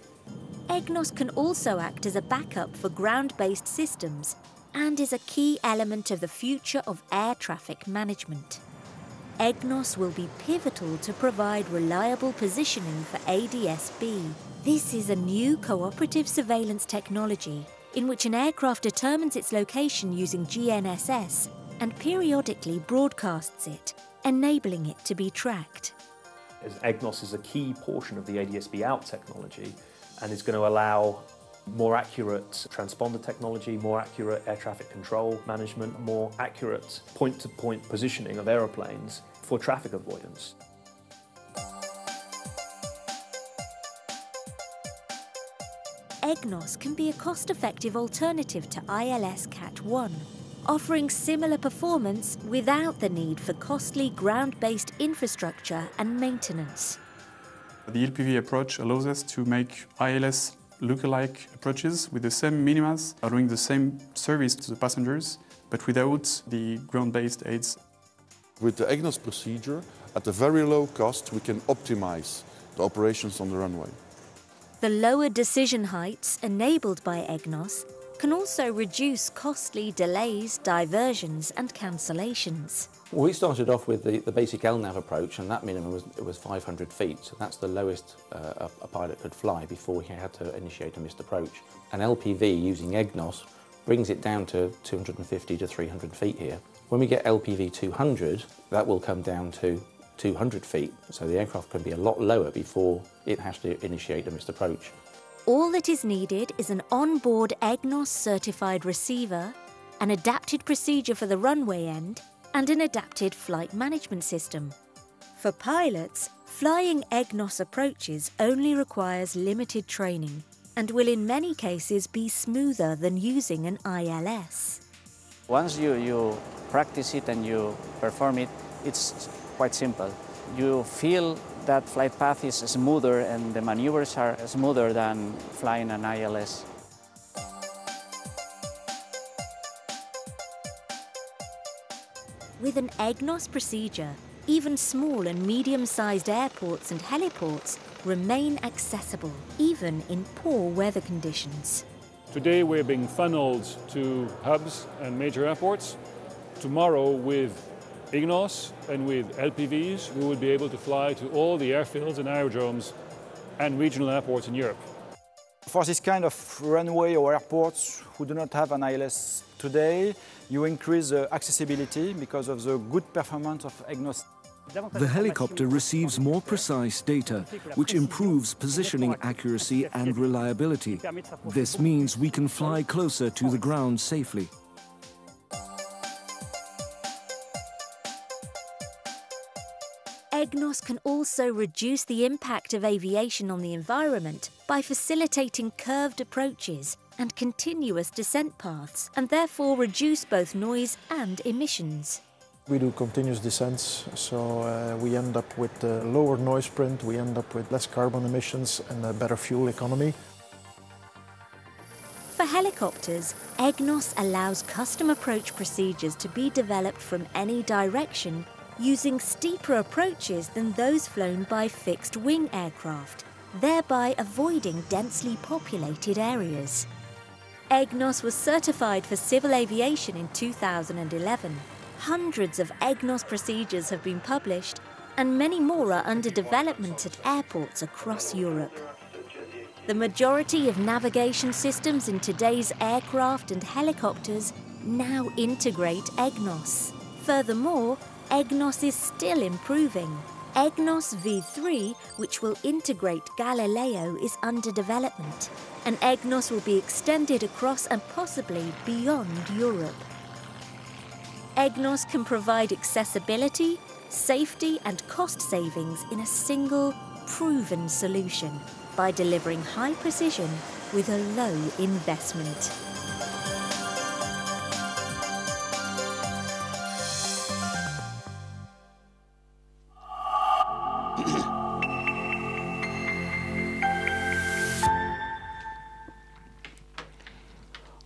EGNOS can also act as a backup for ground-based systems and is a key element of the future of air traffic management. EGNOS will be pivotal to provide reliable positioning for ADS-B. This is a new cooperative surveillance technology in which an aircraft determines its location using GNSS and periodically broadcasts it, enabling it to be tracked. As EGNOS is a key portion of the ADS-B out technology and is going to allow more accurate transponder technology, more accurate air traffic control management, more accurate point-to-point positioning of aeroplanes for traffic avoidance. EGNOS can be a cost-effective alternative to ILS Cat-1, offering similar performance without the need for costly ground-based infrastructure and maintenance. The LPV approach allows us to make ILS look-alike approaches with the same minimas, allowing the same service to the passengers, but without the ground-based aids. With the EGNOS procedure, at a very low cost, we can optimize the operations on the runway. The lower decision heights enabled by EGNOS can also reduce costly delays, diversions and cancellations. We started off with the basic LNAV approach, and that minimum was 500 feet, so that's the lowest a pilot could fly before he had to initiate a missed approach. An LPV using EGNOS brings it down to 250 to 300 feet here. When we get LPV 200, that will come down to 200 feet, so the aircraft can be a lot lower before it has to initiate a missed approach. All that is needed is an on-board EGNOS-certified receiver, an adapted procedure for the runway end, and an adapted flight management system. For pilots, flying EGNOS approaches only requires limited training and will in many cases be smoother than using an ILS. Once you practice it and you perform it, it's quite simple. You feel that flight path is smoother and the maneuvers are smoother than flying an ILS. With an EGNOS procedure, even small and medium-sized airports and heliports remain accessible, even in poor weather conditions. Today we're being funneled to hubs and major airports. Tomorrow with EGNOS and with LPVs we will be able to fly to all the airfields and aerodromes and regional airports in Europe. For this kind of runway or airports who do not have an ILS today, you increase the accessibility because of the good performance of EGNOS. The helicopter receives more precise data, which improves positioning accuracy and reliability. This means we can fly closer to the ground safely. EGNOS can also reduce the impact of aviation on the environment by facilitating curved approaches and continuous descent paths, and therefore reduce both noise and emissions. We do continuous descents, so we end up with a lower noise print, we end up with less carbon emissions and a better fuel economy. For helicopters, EGNOS allows custom approach procedures to be developed from any direction using steeper approaches than those flown by fixed-wing aircraft, thereby avoiding densely populated areas. EGNOS was certified for civil aviation in 2011. Hundreds of EGNOS procedures have been published, and many more are under development at airports across Europe. The majority of navigation systems in today's aircraft and helicopters now integrate EGNOS. Furthermore, EGNOS is still improving. EGNOS V3, which will integrate Galileo, is under development, and EGNOS will be extended across and possibly beyond Europe. EGNOS can provide accessibility, safety and cost savings in a single, proven solution by delivering high precision with a low investment.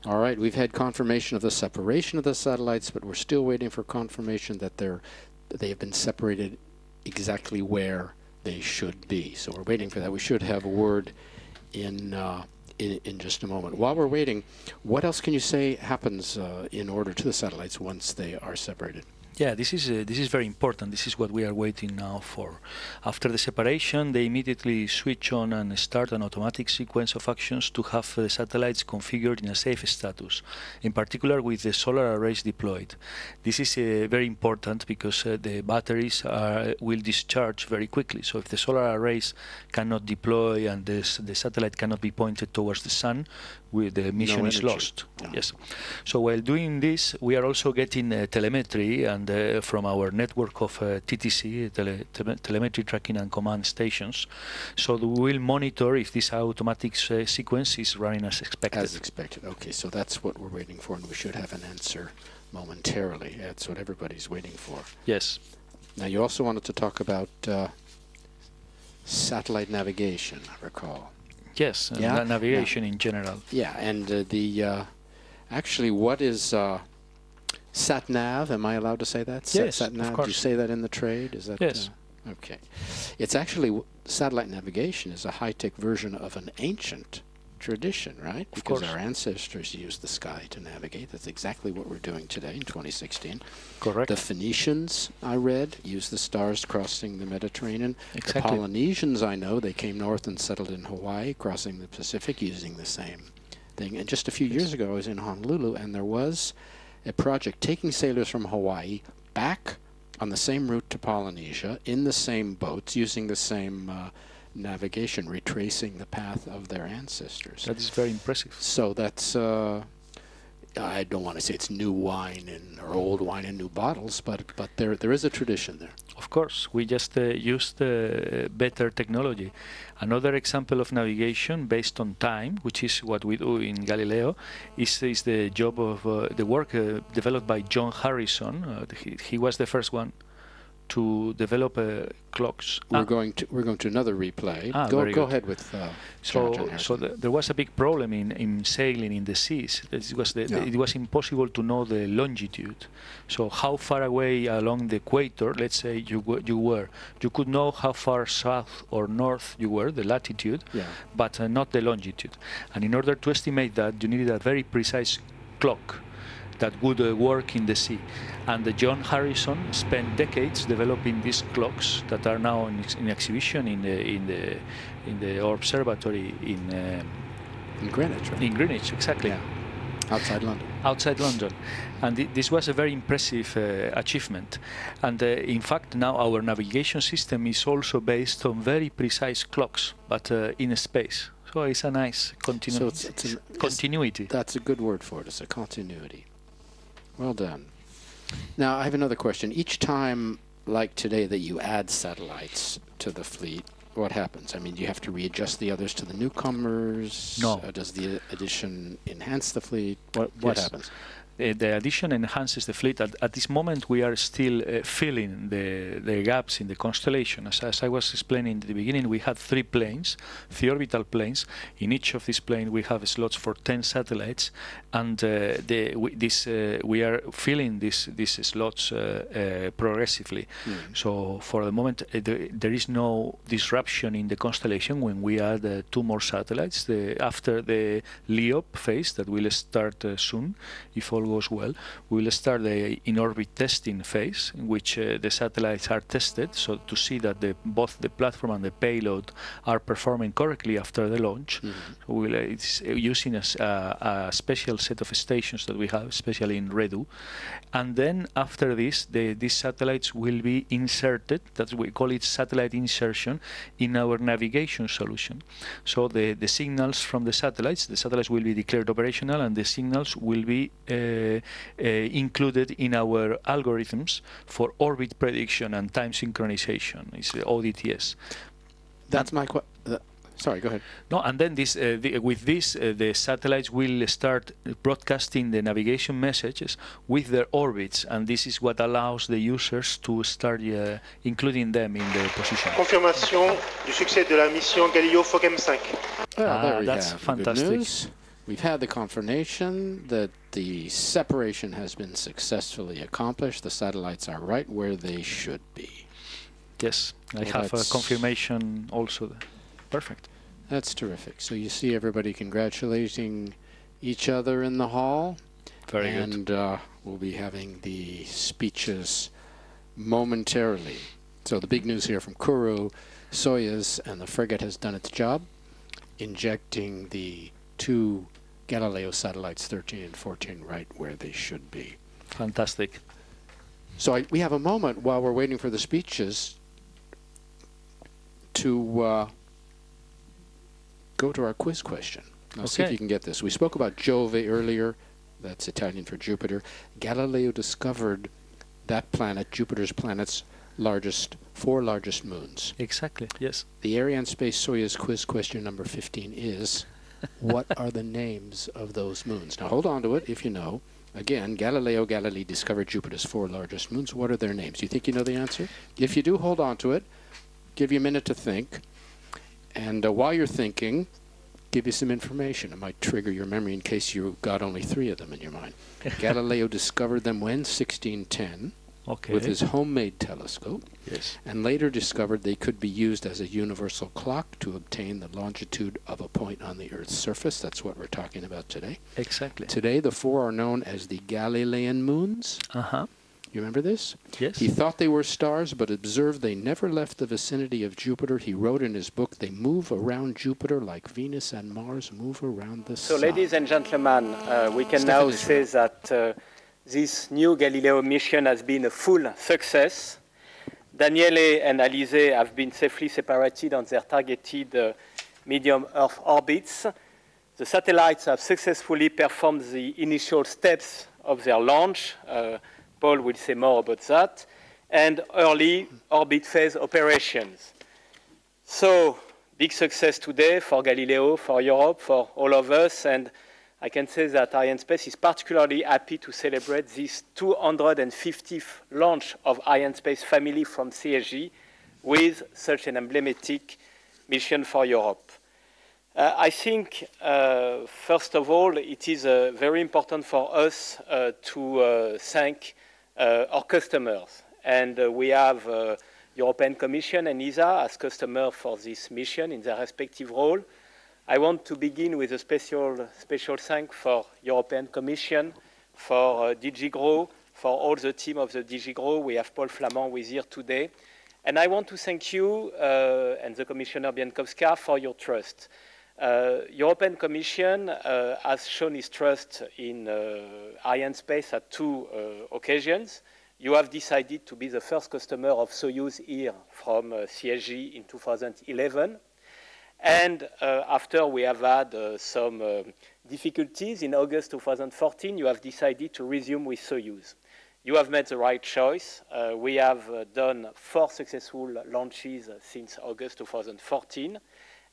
All right, we've had confirmation of the separation of the satellites, but we're still waiting for confirmation that they have been separated exactly where they should be. So we're waiting for that. We should have a word in just a moment. While we're waiting, what else can you say happens in order to the satellites once they are separated? Yeah, this is very important. This is what we are waiting now for. After the separation, they immediately switch on and start an automatic sequence of actions to have the satellites configured in a safe status, in particular with the solar arrays deployed. This is very important because the batteries will discharge very quickly. So if the solar arrays cannot deploy and the satellite cannot be pointed towards the sun, the mission is lost. Yeah. Yes. So while doing this, we are also getting telemetry and from our network of TTC, telemetry tracking and command stations. So we will monitor if this automatic sequence is running as expected. As expected. Okay, so that's what we're waiting for, and we should have an answer momentarily. That's what everybody's waiting for. Yes. Now, you also wanted to talk about satellite navigation, I recall. Yes, navigation in general. Yeah, and actually, what is sat-nav? Am I allowed to say that? Yes, sat-nav. of course. Do you say that in the trade? Is that? Yes. Okay. It's actually, satellite navigation is a high-tech version of an ancient tradition, right? Because our ancestors used the sky to navigate. That's exactly what we're doing today in 2016. Correct. The Phoenicians, I read, used the stars crossing the Mediterranean. Exactly. The Polynesians, I know, they came north and settled in Hawaii, crossing the Pacific using the same thing. And just a few years ago, I was in Honolulu, and there was a project taking sailors from Hawaii back on the same route to Polynesia, in the same boats, using the same navigation, retracing the path of their ancestors. That is very impressive. So that's, I don't want to say it's new wine or old wine in new bottles, but there is a tradition there. Of course, we just used better technology. Another example of navigation based on time, which is what we do in Galileo, is the job of the work developed by John Harrison. He was the first one to develop clocks. We're going to another replay. Go ahead with. There was a big problem in sailing in the seas. It was impossible to know the longitude. So how far away along the equator, let's say you could know how far south or north you were, the latitude, but not the longitude. And in order to estimate that, you needed a very precise clock that would work in the sea. And John Harrison spent decades developing these clocks that are now in exhibition in the observatory in Greenwich. Right? In Greenwich, exactly. Yeah. Outside London. Outside London. And this was a very impressive achievement. And in fact, now our navigation system is also based on very precise clocks, but in space. So it's a nice continuity. That's a good word for it. It's a continuity. Well done. Now, I have another question. Each time, like today, that you add satellites to the fleet, what happens? I mean, do you have to readjust the others to the newcomers? No. Does the addition enhance the fleet? What happens? The addition enhances the fleet. At this moment, we are still filling the gaps in the constellation. As I was explaining in the beginning, we had 3 planes, 3 orbital planes. In each of these planes, we have slots for 10 satellites, and we are filling these slots progressively. So for the moment, there is no disruption in the constellation when we add 2 more satellites. After the LEOP phase that will start soon, if all goes well, we will start the in-orbit testing phase, in which the satellites are tested, so to see that both the platform and the payload are performing correctly after the launch. So it's using a special set of stations that we have, especially in Redu. And then after this, these satellites will be inserted, that's we call it satellite insertion, in our navigation solution. So the signals from the satellites will be declared operational, and the signals will be included in our algorithms for orbit prediction and time synchronization. It's the ODTS. That's my question. Sorry, go ahead. No, and then with this, the satellites will start broadcasting the navigation messages with their orbits, and this is what allows the users to start including them in the position. Confirmation du succès de la mission Galileo Focus 5. There we that's have fantastic. Good news. We've had the confirmation that the separation has been successfully accomplished. The satellites are right where they should be. Yes, I have a confirmation also. Perfect. That's terrific. So you see everybody congratulating each other in the hall. Very good. And we'll be having the speeches momentarily. So the big news here from Kourou, Soyuz, and the frigate has done its job, injecting the 2 Galileo satellites, 13 and 14, right where they should be. Fantastic. So we have a moment while we're waiting for the speeches to go to our quiz question. Now, see if you can get this. We spoke about Jove earlier. That's Italian for Jupiter. Galileo discovered that planet, Jupiter's planet's 4 largest moons. Exactly, yes. The Arianespace Soyuz quiz question number 15 is, what are the names of those moons? Now, hold on to it if you know. Again, Galileo Galilei discovered Jupiter's 4 largest moons. What are their names? Do you think you know the answer? If you do, hold on to it. Give you a minute to think. And while you're thinking, give you some information. It might trigger your memory in case you got only 3 of them in your mind. Galileo discovered them when? 1610. Okay. With his homemade telescope. Yes. And later discovered they could be used as a universal clock to obtain the longitude of a point on the Earth's surface. That's what we're talking about today. Exactly. Today, the 4 are known as the Galilean moons. You remember this? Yes. He thought they were stars, but observed they never left the vicinity of Jupiter. He wrote in his book, they move around Jupiter like Venus and Mars move around the sun. So, ladies and gentlemen, we can now say that This new Galileo mission has been a full success. Daniele and Alizé have been safely separated on their targeted medium Earth orbits. The satellites have successfully performed the initial steps of their launch. Paul will say more about that. And early orbit phase operations. So, big success today for Galileo, for Europe, for all of us. And I can say that Arianespace is particularly happy to celebrate this 250th launch of Arianespace family from CSG with such an emblematic mission for Europe. I think, first of all, it is very important for us to thank our customers. And we have European Commission and ESA as customers for this mission in their respective role. I want to begin with a special thank for European Commission, for DG GROW, for all the team of the DG GROW. We have Paul Flamand with here today. And I want to thank you and the Commissioner Bienkowska for your trust. European Commission has shown its trust in Arianespace at two occasions. You have decided to be the first customer of Soyuz here from CSG in 2011. And after we have had some difficulties in August 2014, you have decided to resume with Soyuz. You have made the right choice. We have done 4 successful launches since August 2014.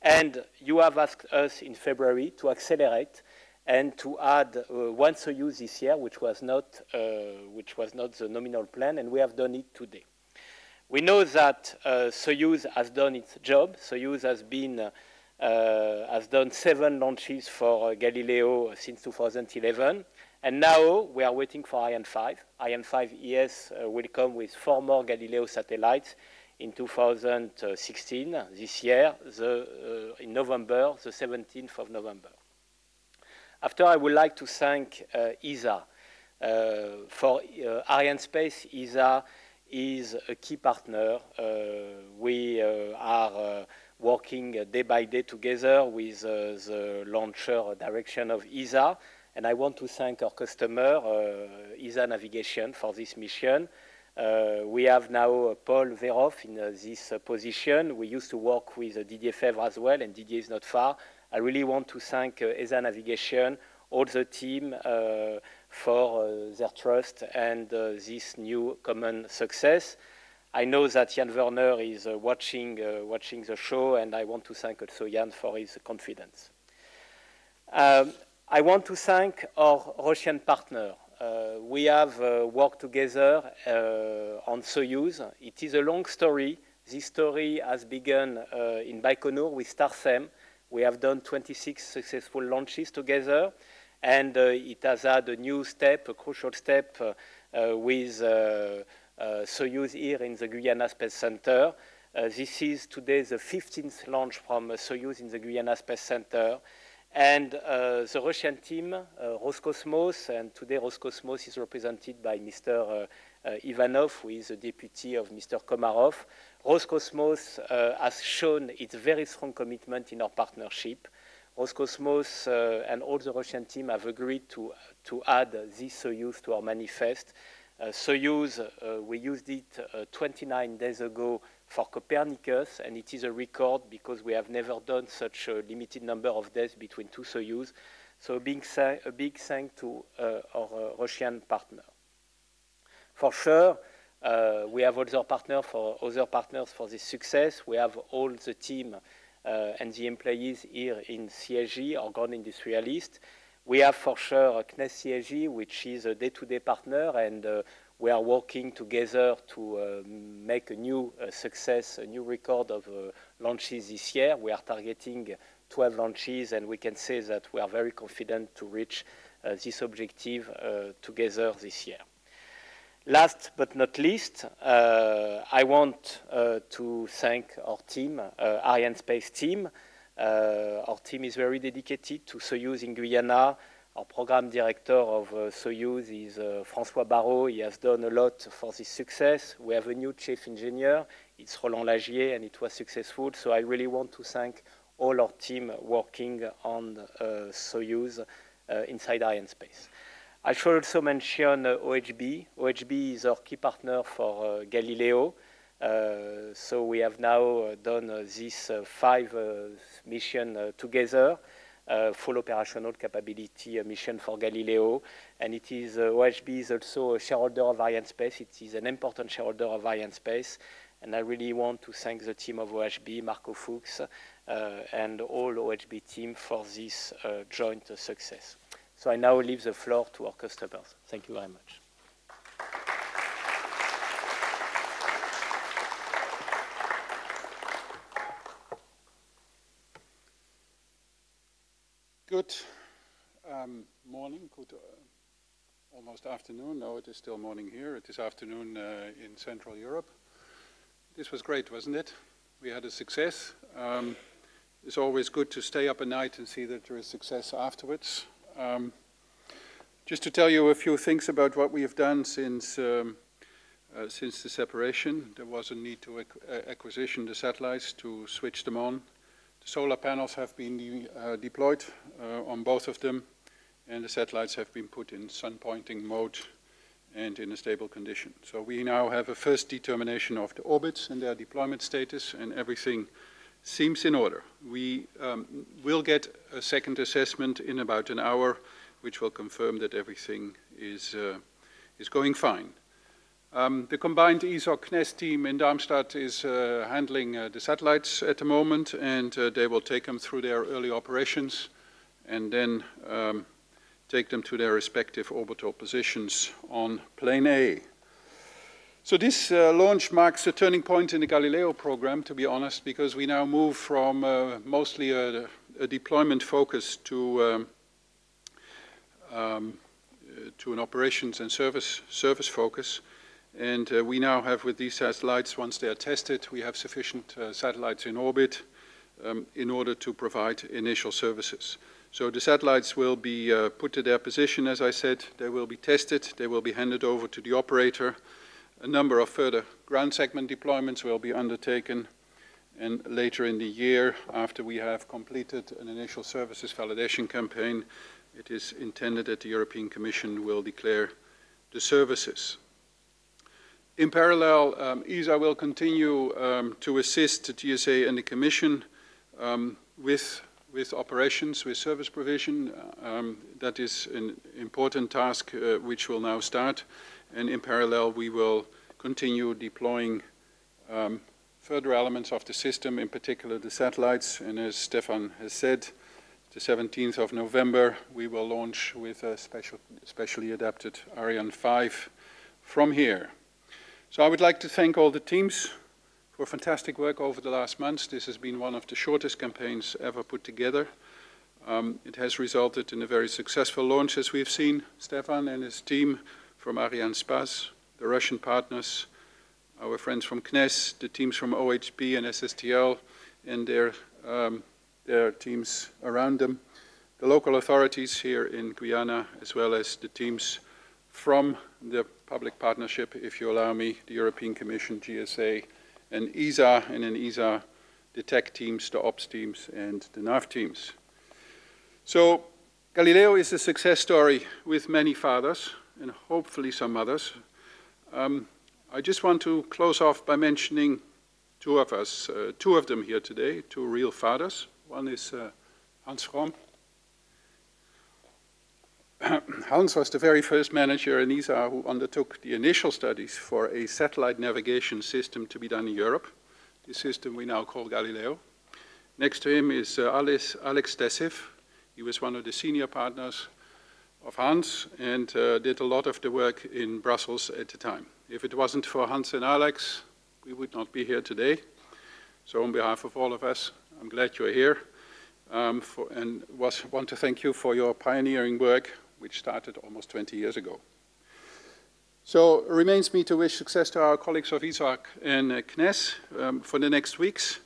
And you have asked us in February to accelerate and to add 1 Soyuz this year, which was not the nominal plan, and we have done it today. We know that Soyuz has done its job. Soyuz has done 7 launches for Galileo since 2011. And now we are waiting for Ariane 5. Ariane 5 ES will come with 4 more Galileo satellites in 2016, this year, in November, the 17th of November. After, I would like to thank ESA. For Arianespace, ESA is a key partner. We are working day by day together with the launcher direction of ESA. And I want to thank our customer, ESA Navigation, for this mission. We have now Paul Verhoff in this position. We used to work with Didier Fèvre as well, and Didier is not far. I really want to thank ESA Navigation, all the team, for their trust and this new common success. I know that Jan Werner is watching the show, and I want to thank also Jan for his confidence. I want to thank our Russian partner. We have worked together on Soyuz. It is a long story. This story has begun in Baikonur with Starsem. We have done 26 successful launches together, and it has had a new step, a crucial step, with Soyuz here in the Guiana Space Center. This is today the 15th launch from Soyuz in the Guiana Space Center. And the Russian team, Roscosmos, and today Roscosmos is represented by Mr. Ivanov, who is the deputy of Mr. Komarov. Roscosmos has shown its very strong commitment in our partnership. Roscosmos and all the Russian team have agreed to add this Soyuz to our manifest. Soyuz, we used it 29 days ago for Copernicus, and it is a record because we have never done such a limited number of days between 2 Soyuz. So a big thanks to our Russian partner. For sure, we have other partners for this success. We have all the team and the employees here in CSG, our ground industrialist. We have for sure CNES CSG, which is a day-to-day partner, and we are working together to make a new success, a new record of launches this year. We are targeting 12 launches, and we can say that we are very confident to reach this objective together this year. Last but not least, I want to thank our team, Arianespace team. Our team is very dedicated to Soyuz in Guyana. Our program director of Soyuz is François Barrault. He has done a lot for this success. We have a new chief engineer. It's Roland Lagier, and it was successful. So I really want to thank all our team working on Soyuz inside Arianespace. I should also mention OHB. OHB is our key partner for Galileo. So we have now done this 5 mission together, full operational capability mission for Galileo. And it is, OHB is also a shareholder of Arianespace. It is an important shareholder of Arianespace. And I really want to thank the team of OHB, Marco Fuchs, and all OHB team for this joint success. So I now leave the floor to our customers. Thank you very much. Good morning, good almost afternoon. No, it is still morning here. It is afternoon in Central Europe. This was great, wasn't it? We had a success. It's always good to stay up at night and see that there is success afterwards. Just to tell you a few things about what we have done since the separation. There was a need to acquisition the satellites to switch them on. The solar panels have been deployed on both of them, and the satellites have been put in sun pointing mode and in a stable condition. So we now have a first determination of the orbits and their deployment status, and everything seems in order. We will get a second assessment in about an hour, which will confirm that everything is going fine. The combined ESA-CNES team in Darmstadt is handling the satellites at the moment, and they will take them through their early operations and then take them to their respective orbital positions on plane A. So this launch marks a turning point in the Galileo program, to be honest, because we now move from mostly a deployment focus to an operations and service focus. And we now have, with these satellites, once they are tested, we have sufficient satellites in orbit in order to provide initial services. So the satellites will be put to their position, as I said. They will be tested. They will be handed over to the operator. A number of further ground segment deployments will be undertaken. And later in the year, after we have completed an initial services validation campaign, it is intended that the European Commission will declare the services. In parallel, ESA will continue to assist the GSA and the Commission with operations, with service provision. That is an important task which will now start. And in parallel, we will continue deploying further elements of the system, in particular the satellites. And as Stefan has said, the 17th of November, we will launch with a specially adapted Ariane 5 from here. So I would like to thank all the teams for fantastic work over the last months. This has been one of the shortest campaigns ever put together. It has resulted in a very successful launch, as we've seen. Stefan and his team from Arianespace, the Russian partners, our friends from CNES, the teams from OHB and SSTL, and their teams around them, the local authorities here in Guiana, as well as the teams from the public partnership, if you allow me, the European Commission, GSA, and ESA, and in ESA, the tech teams, the ops teams, and the NAV teams. So Galileo is a success story with many fathers, and hopefully some others. I just want to close off by mentioning two of us, two of them here today, two real fathers. One is Hans Fromm. Hans was the very first manager in ESA who undertook the initial studies for a satellite navigation system to be done in Europe. This system we now call Galileo. Next to him is Alex Stessiv. He was one of the senior partners of Hans and did a lot of the work in Brussels at the time. If it wasn't for Hans and Alex, we would not be here today. So on behalf of all of us, I'm glad you're here and want to thank you for your pioneering work, which started almost 20 years ago. So it remains me to wish success to our colleagues of ESA and CNES for the next weeks.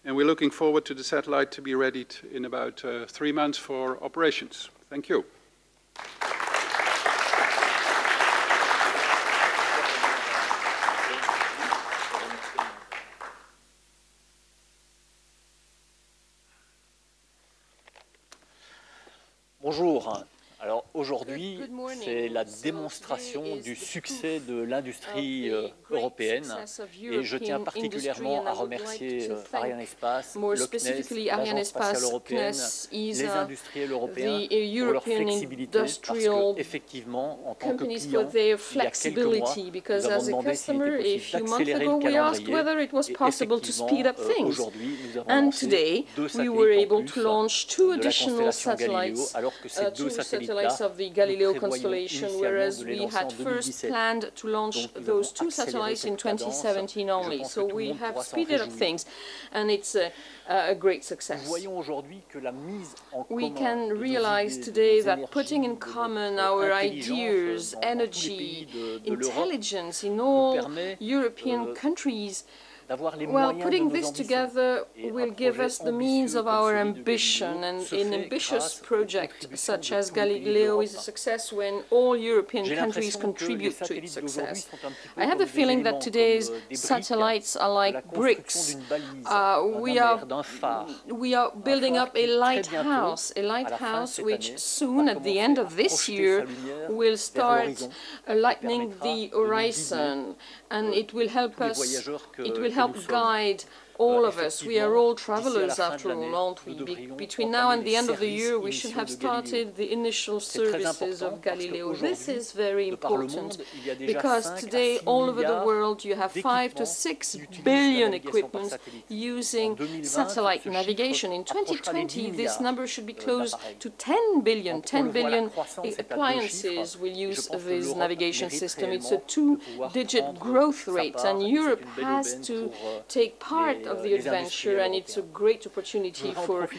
And we're looking forward to the satellite to be ready in about 3 months for operations. Thank you. Bonjour. Alors aujourd'hui, c'est la démonstration du succès de l'industrie européenne et je tiens particulièrement à remercier Arianespace, le CNES, l'Agence spatiale européenne, les industriels européens pour leur flexibilité parce qu'effectivement, en tant que client, il y a quelques mois, nous avons demandé s'il était possible d'accélérer le calendrier et effectivement, aujourd'hui, nous avons lancé 2 satellites en plus de la constellation Galileo alors que ces 2 satellites of the Galileo constellation, whereas we had first planned to launch those 2 satellites in 2017 only. So we have speeded up things, and it's a great success. We can realize today that putting in common our ideas, energy, intelligence in all European countries, well, putting this together will give us the means of our ambition, and an ambitious project such as Galileo is a success when all European countries contribute to its success. I have the feeling that today's satellites are like bricks. We are building up a lighthouse which soon, at the end of this year, will start lightening the horizon, and it will help us, it will help guide all of us. We are all travelers after all, aren't we? Between now and the end of the year, we should have started the initial services of Galileo. This is very important because today, all over the world, you have 5 to 6 billion equipments using satellite navigation. In 2020, this number should be close to 10 billion. 10 billion appliances will use this navigation system. It's a 2-digit growth rate, and Europe has to take part of the adventure, and it's a great opportunity for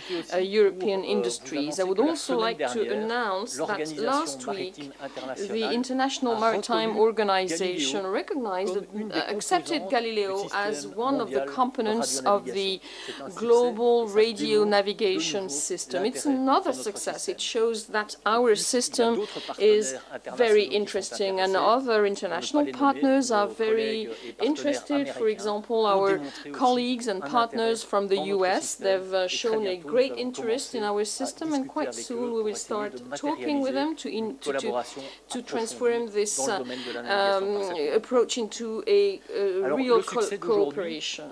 European industries. I would also like to announce that last week the International Maritime Organization accepted Galileo as one of the components of the global radio navigation system. It's another success. It shows that our system is very interesting, and other international partners are very interested. For example, our colleagues and partners from the US, they've shown a great interest in our system, and quite soon we will start talking with them to transform this approach into a real cooperation.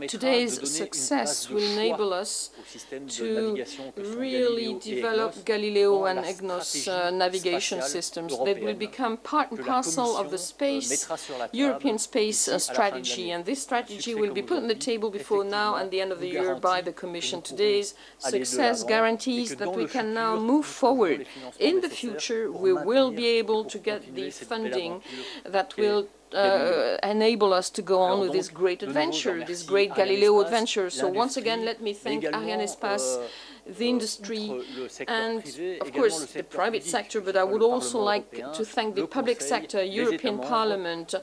Today's success will enable us to really develop Galileo and EGNOS navigation systems that will become part and parcel of the European space strategy, and this strategy will be put on the table before now and the end of the year by the Commission. Today's success guarantees that we can now move forward. In the future, we will be able to get the funding that will enable us to go on with this great adventure, this great Galileo adventure. So once again, let me thank Arianespace, the industry, and of course the private sector, but I would also like to thank the public sector, European Parliament,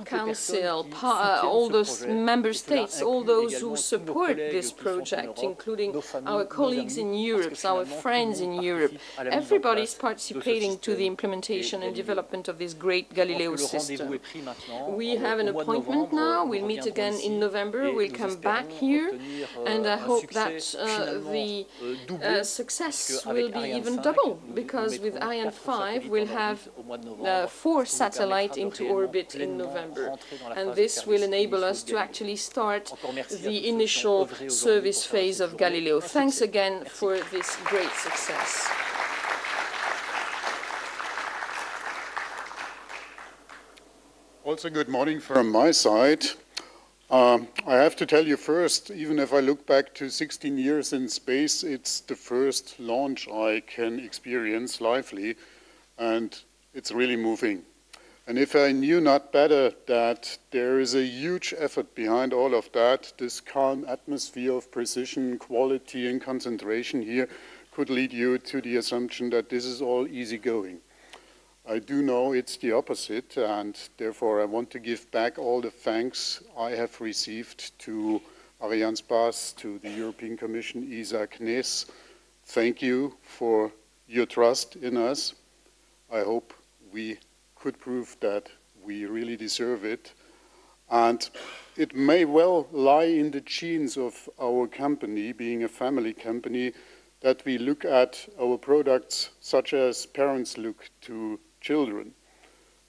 Council, all those member states, all those who support this project, including our colleagues in Europe, our friends in Europe. Everybody is participating to the implementation and development of this great Galileo system. We have an appointment now. We'll meet again in November. We'll come back here, and I hope that the success will be even double, because with Ariane 5 we'll have 4 satellites into orbit in November, and this will enable us to actually start the initial service phase of Galileo. Thanks again for this great success. Also, good morning from my side. I have to tell you first, even if I look back to 16 years in space, it's the first launch I can experience lively, and it's really moving. And if I knew not better that there is a huge effort behind all of that, this calm atmosphere of precision, quality, and concentration here could lead you to the assumption that this is all easygoing. I do know it's the opposite, and therefore I want to give back all the thanks I have received to Arianespace, to the European Commission, ESA, CNES. Thank you for your trust in us. I hope we could prove that we really deserve it. And it may well lie in the genes of our company, being a family company, that we look at our products such as parents look to children.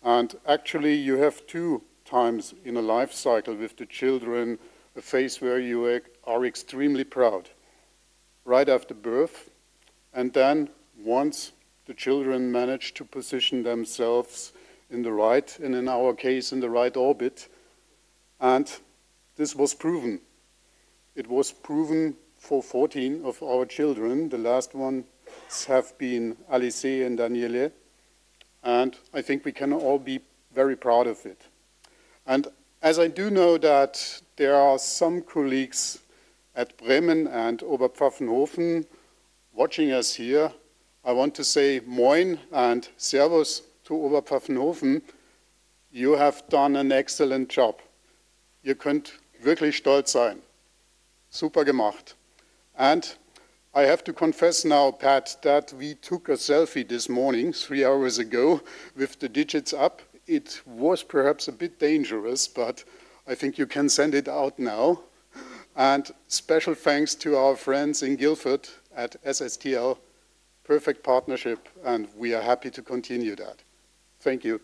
And actually you have two times in a life cycle with the children, a phase where you are extremely proud. Right after birth, and then once the children manage to position themselves in the right, and in our case in the right orbit, and this was proven. It was proven for 14 of our children. The last ones have been Alice and Daniele, and I think we can all be very proud of it. And as I do know that there are some colleagues at Bremen and Oberpfaffenhofen watching us here, I want to say Moin and Servus to Oberpfaffenhofen. You have done an excellent job. Ihr könnt wirklich stolz sein. Super gemacht. And I have to confess now, Pat, that we took a selfie this morning, 3 hours ago, with the digits up. It was perhaps a bit dangerous, but I think you can send it out now. And special thanks to our friends in Guildford at SSTL. Perfect partnership, and we are happy to continue that. Thank you.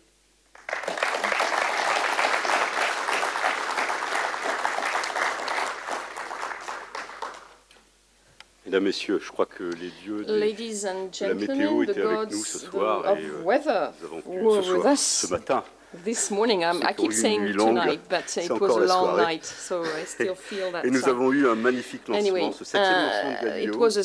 Mesdames, Messieurs, je crois que les dieux Ladies and de la météo gentlemen, the étaient avec nous gods ce soir of et weather nous avons pu were ce with soir, us ce matin, this morning. I keep saying tonight, but it was a long night, so I still feel that. Et nous avons eu un magnifique lancement, Anyway, ce 7e lancement de Galileo. it was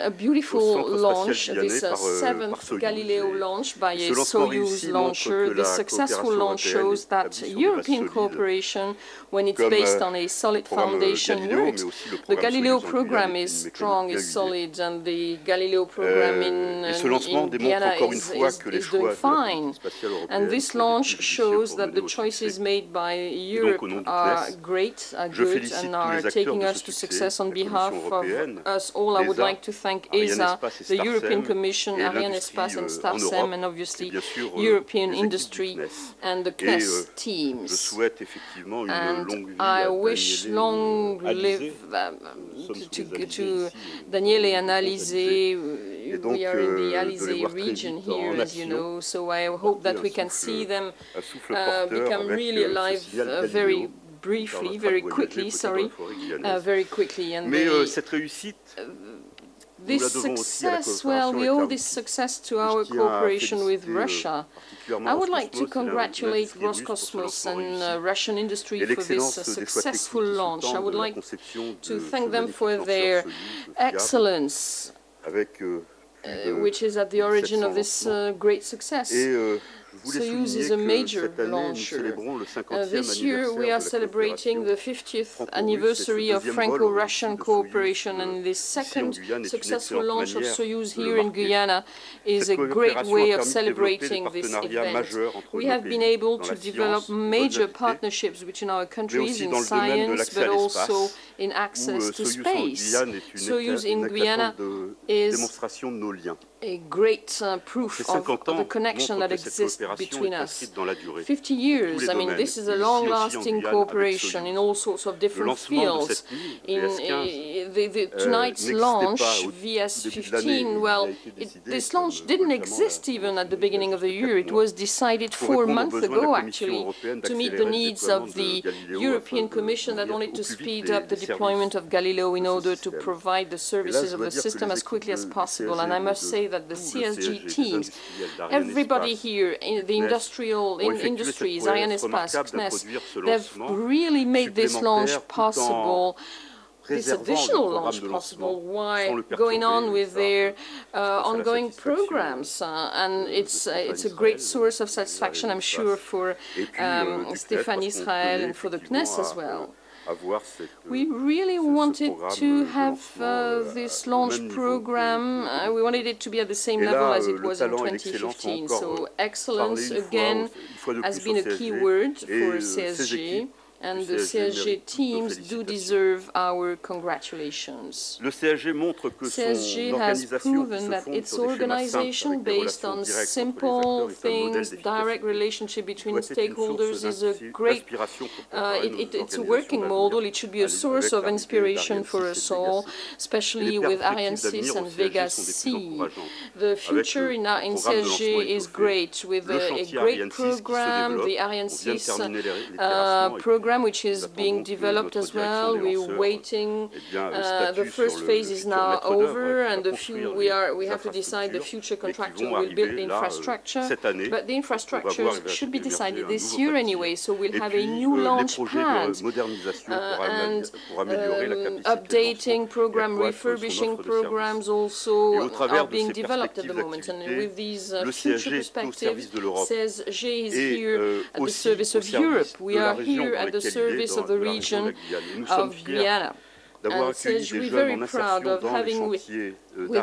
a beautiful launch, this par 7th Soyuz. Galileo launch by a lancement Soyuz réussi launcher. montre que This la successful coopération launch européenne shows est that établie sur des bases European solides, cooperation, when it's comme based on a solid programme foundation, Galileo, works. mais aussi le The programme Galileo Soyuz en program Guyane est is une strong, mécanique is bien huilée. solid, and the Galileo program Et ce lancement in démontre Guiana encore une fois que les is doing choix de la fine. politique spatiale européenne And this sont launch judicieux shows pour that mener the au choices succès. made by Et Europe donc, au nom du are CNES, great, are je good, félicite and tous are les acteurs taking de us ce to succès, success on la behalf Commission of européenne, us all. I would l'ESA, like to thank ESA, Arianespace et the European Starsem, Commission, et Arianespace and l'industrie en Starsem, Europe, and et obviously bien sûr European les équipes du industry CNES. and the Et CNES je teams. souhaite effectivement une And longue vie I à wish Daniele long et live Alizé. to Daniele and Alizé. Et donc, We are in the de les Alizé voir très region vite here, en as you action, know, so I hope that we can see them become really alive very briefly, very quickly, very quickly. And Mais cette réussite, this success, well, we owe this success to our cooperation with Russia. I would like to congratulate Roscosmos and Russian industry for this successful launch. I would like to thank them for their excellence, which is at the origin of this great success. Soyuz is a major launcher. This year we are celebrating the 50th anniversary of Franco-Russian cooperation, and the second successful launch of Soyuz here in Guyana is a great way of celebrating this event. We have been able to develop major partnerships between our countries in science, but also in access to space. Soyuz in Guyana is a great proof of the connection that exists between us. 50 years, I mean, this is a long-lasting cooperation in all sorts of different fields. In tonight's launch, VS15, well, this launch didn't exist even at the beginning of the year. It was decided 4 months ago, actually, to meet the needs of the European Commission that wanted to speed up the deployment of Galileo in order to provide the services of the system as quickly as possible. And I must say that the CSG teams, everybody here in the industries, Arianespace, CNES, they've really made this launch possible, this additional launch possible, while going on with their ongoing programs. And it's a great source of satisfaction, I'm sure, for Stéphane Israël and for the CNES as well. We really wanted to have this launch program, we wanted it to be at the same level as it was in 2015. So excellence, again, has been a key word for CSG. and the CSG teams do deserve our congratulations. CSG has proven that its organization, based on simple things, direct relationship between stakeholders, is a great, it's a working model. It should be a source of inspiration for us all, especially with Arianespace and Vega C. The future in CSG is great, with a great program, the Arianespace program, which is being developed as well. We're waiting. The first phase is now over, and we have to decide the future contractor will build the infrastructure. But the infrastructure should be decided this year anyway, so we'll have a new launch pad and updating program, refurbishing programs also are being developed at the moment. And with these future perspectives, CSG is here at the service of Europe. We are here at the service of the region of Guiana. And CSG, we're very proud of having with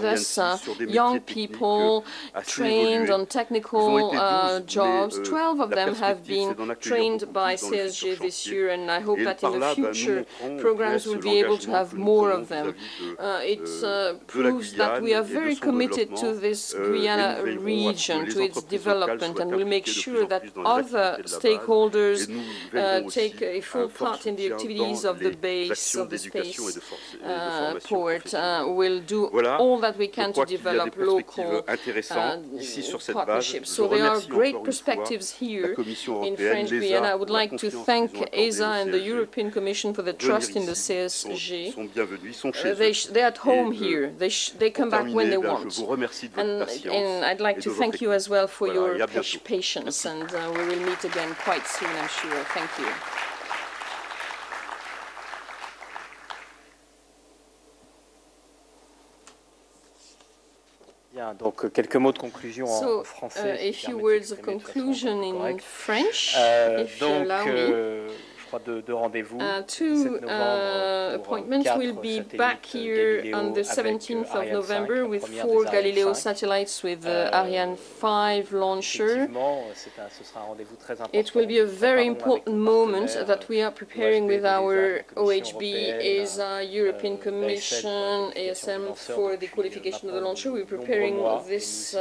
us young people trained on technical jobs. 12 of them have been trained by CSG this year, and I hope that in the future programs will be able to have more of them. It proves that we are very committed to this Guiana region, to its development, and we'll make sure that other stakeholders take a full part in the activities of the base of the space port. We'll do all that we can to develop local partnerships. So there are great perspectives here in French Guiana. I would like to thank ESA and the European Commission for the trust in the CSG. They're at home here. They come back when they want. And I'd like to thank you as well for your patience, and we will meet again quite soon, I'm sure. Thank you. Donc, quelques mots de conclusion en français. A few words of conclusion in French, if you allow me. Deux rendez-vous. Two appointments. We'll be back here on the 17th of November with 4 Galileo satellites with the Ariane 5 launcher. It will be a very important moment that we are preparing with our OHB, ESA, European Commission, ASM for the qualification of the launcher. We're preparing this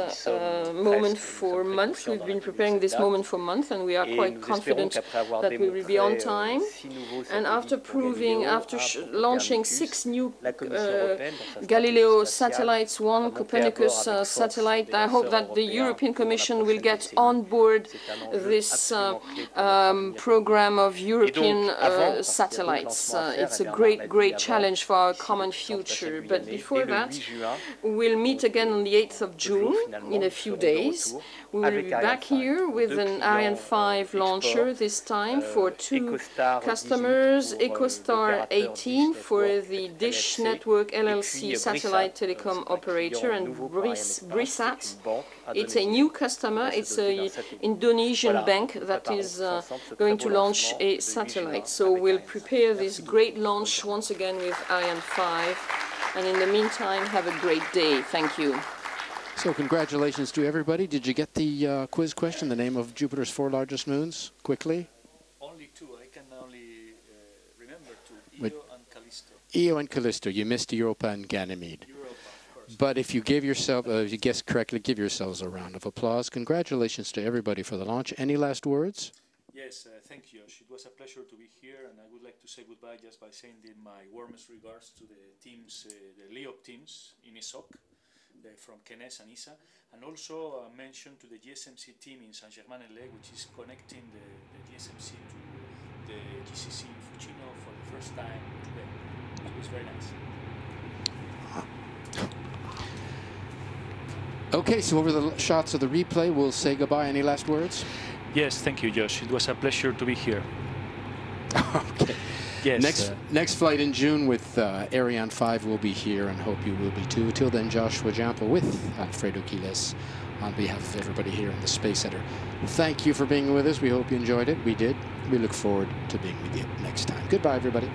moment for months. We've been preparing this moment for months, and we are quite confident that we will be on time. And after launching 6 new Galileo satellites, 1 Copernicus satellite, I hope that the European Commission will get on board this program of European satellites. It's a great challenge for our common future. But before that, we'll meet again on the 8th of June, in a few days. We will be back here with an Ariane 5 launcher, this time for 2 customers, EcoStar 18 for the Dish Network LLC satellite telecom operator, and Brisat. It's a new customer. It's an Indonesian bank that is going to launch a satellite. So we'll prepare this great launch once again with Ariane 5. And in the meantime, have a great day. Thank you. So congratulations to everybody. Did you get the quiz question, the name of Jupiter's 4 largest moons, quickly? Only 2. I can only remember 2, Io and Callisto. Io and Callisto. You missed Europa and Ganymede. Europa, of course. But if you gave yourself, if you guessed correctly, give yourselves a round of applause. Congratulations to everybody for the launch. Any last words? Yes, thank you, Josh. It was a pleasure to be here, and I would like to say goodbye just by sending my warmest regards to the teams, the LEOP teams in ESOC. From Kenes and ISA, and also mention to the GSMC team in Saint-Germain-en-Laye, which is connecting the GSMC to the GCC in Fucino for the first time today. It was very nice. Okay, so over the shots of the replay, we'll say goodbye. Any last words? Yes, thank you, Josh. It was a pleasure to be here. Okay. Yes, next flight in June with Ariane 5 will be here, and hope you will be too. Till then, Joshua Jampa with Alfredo Quiles on behalf of everybody here in the Space Center. Thank you for being with us. We hope you enjoyed it. We did. We look forward to being with you next time. Goodbye, everybody.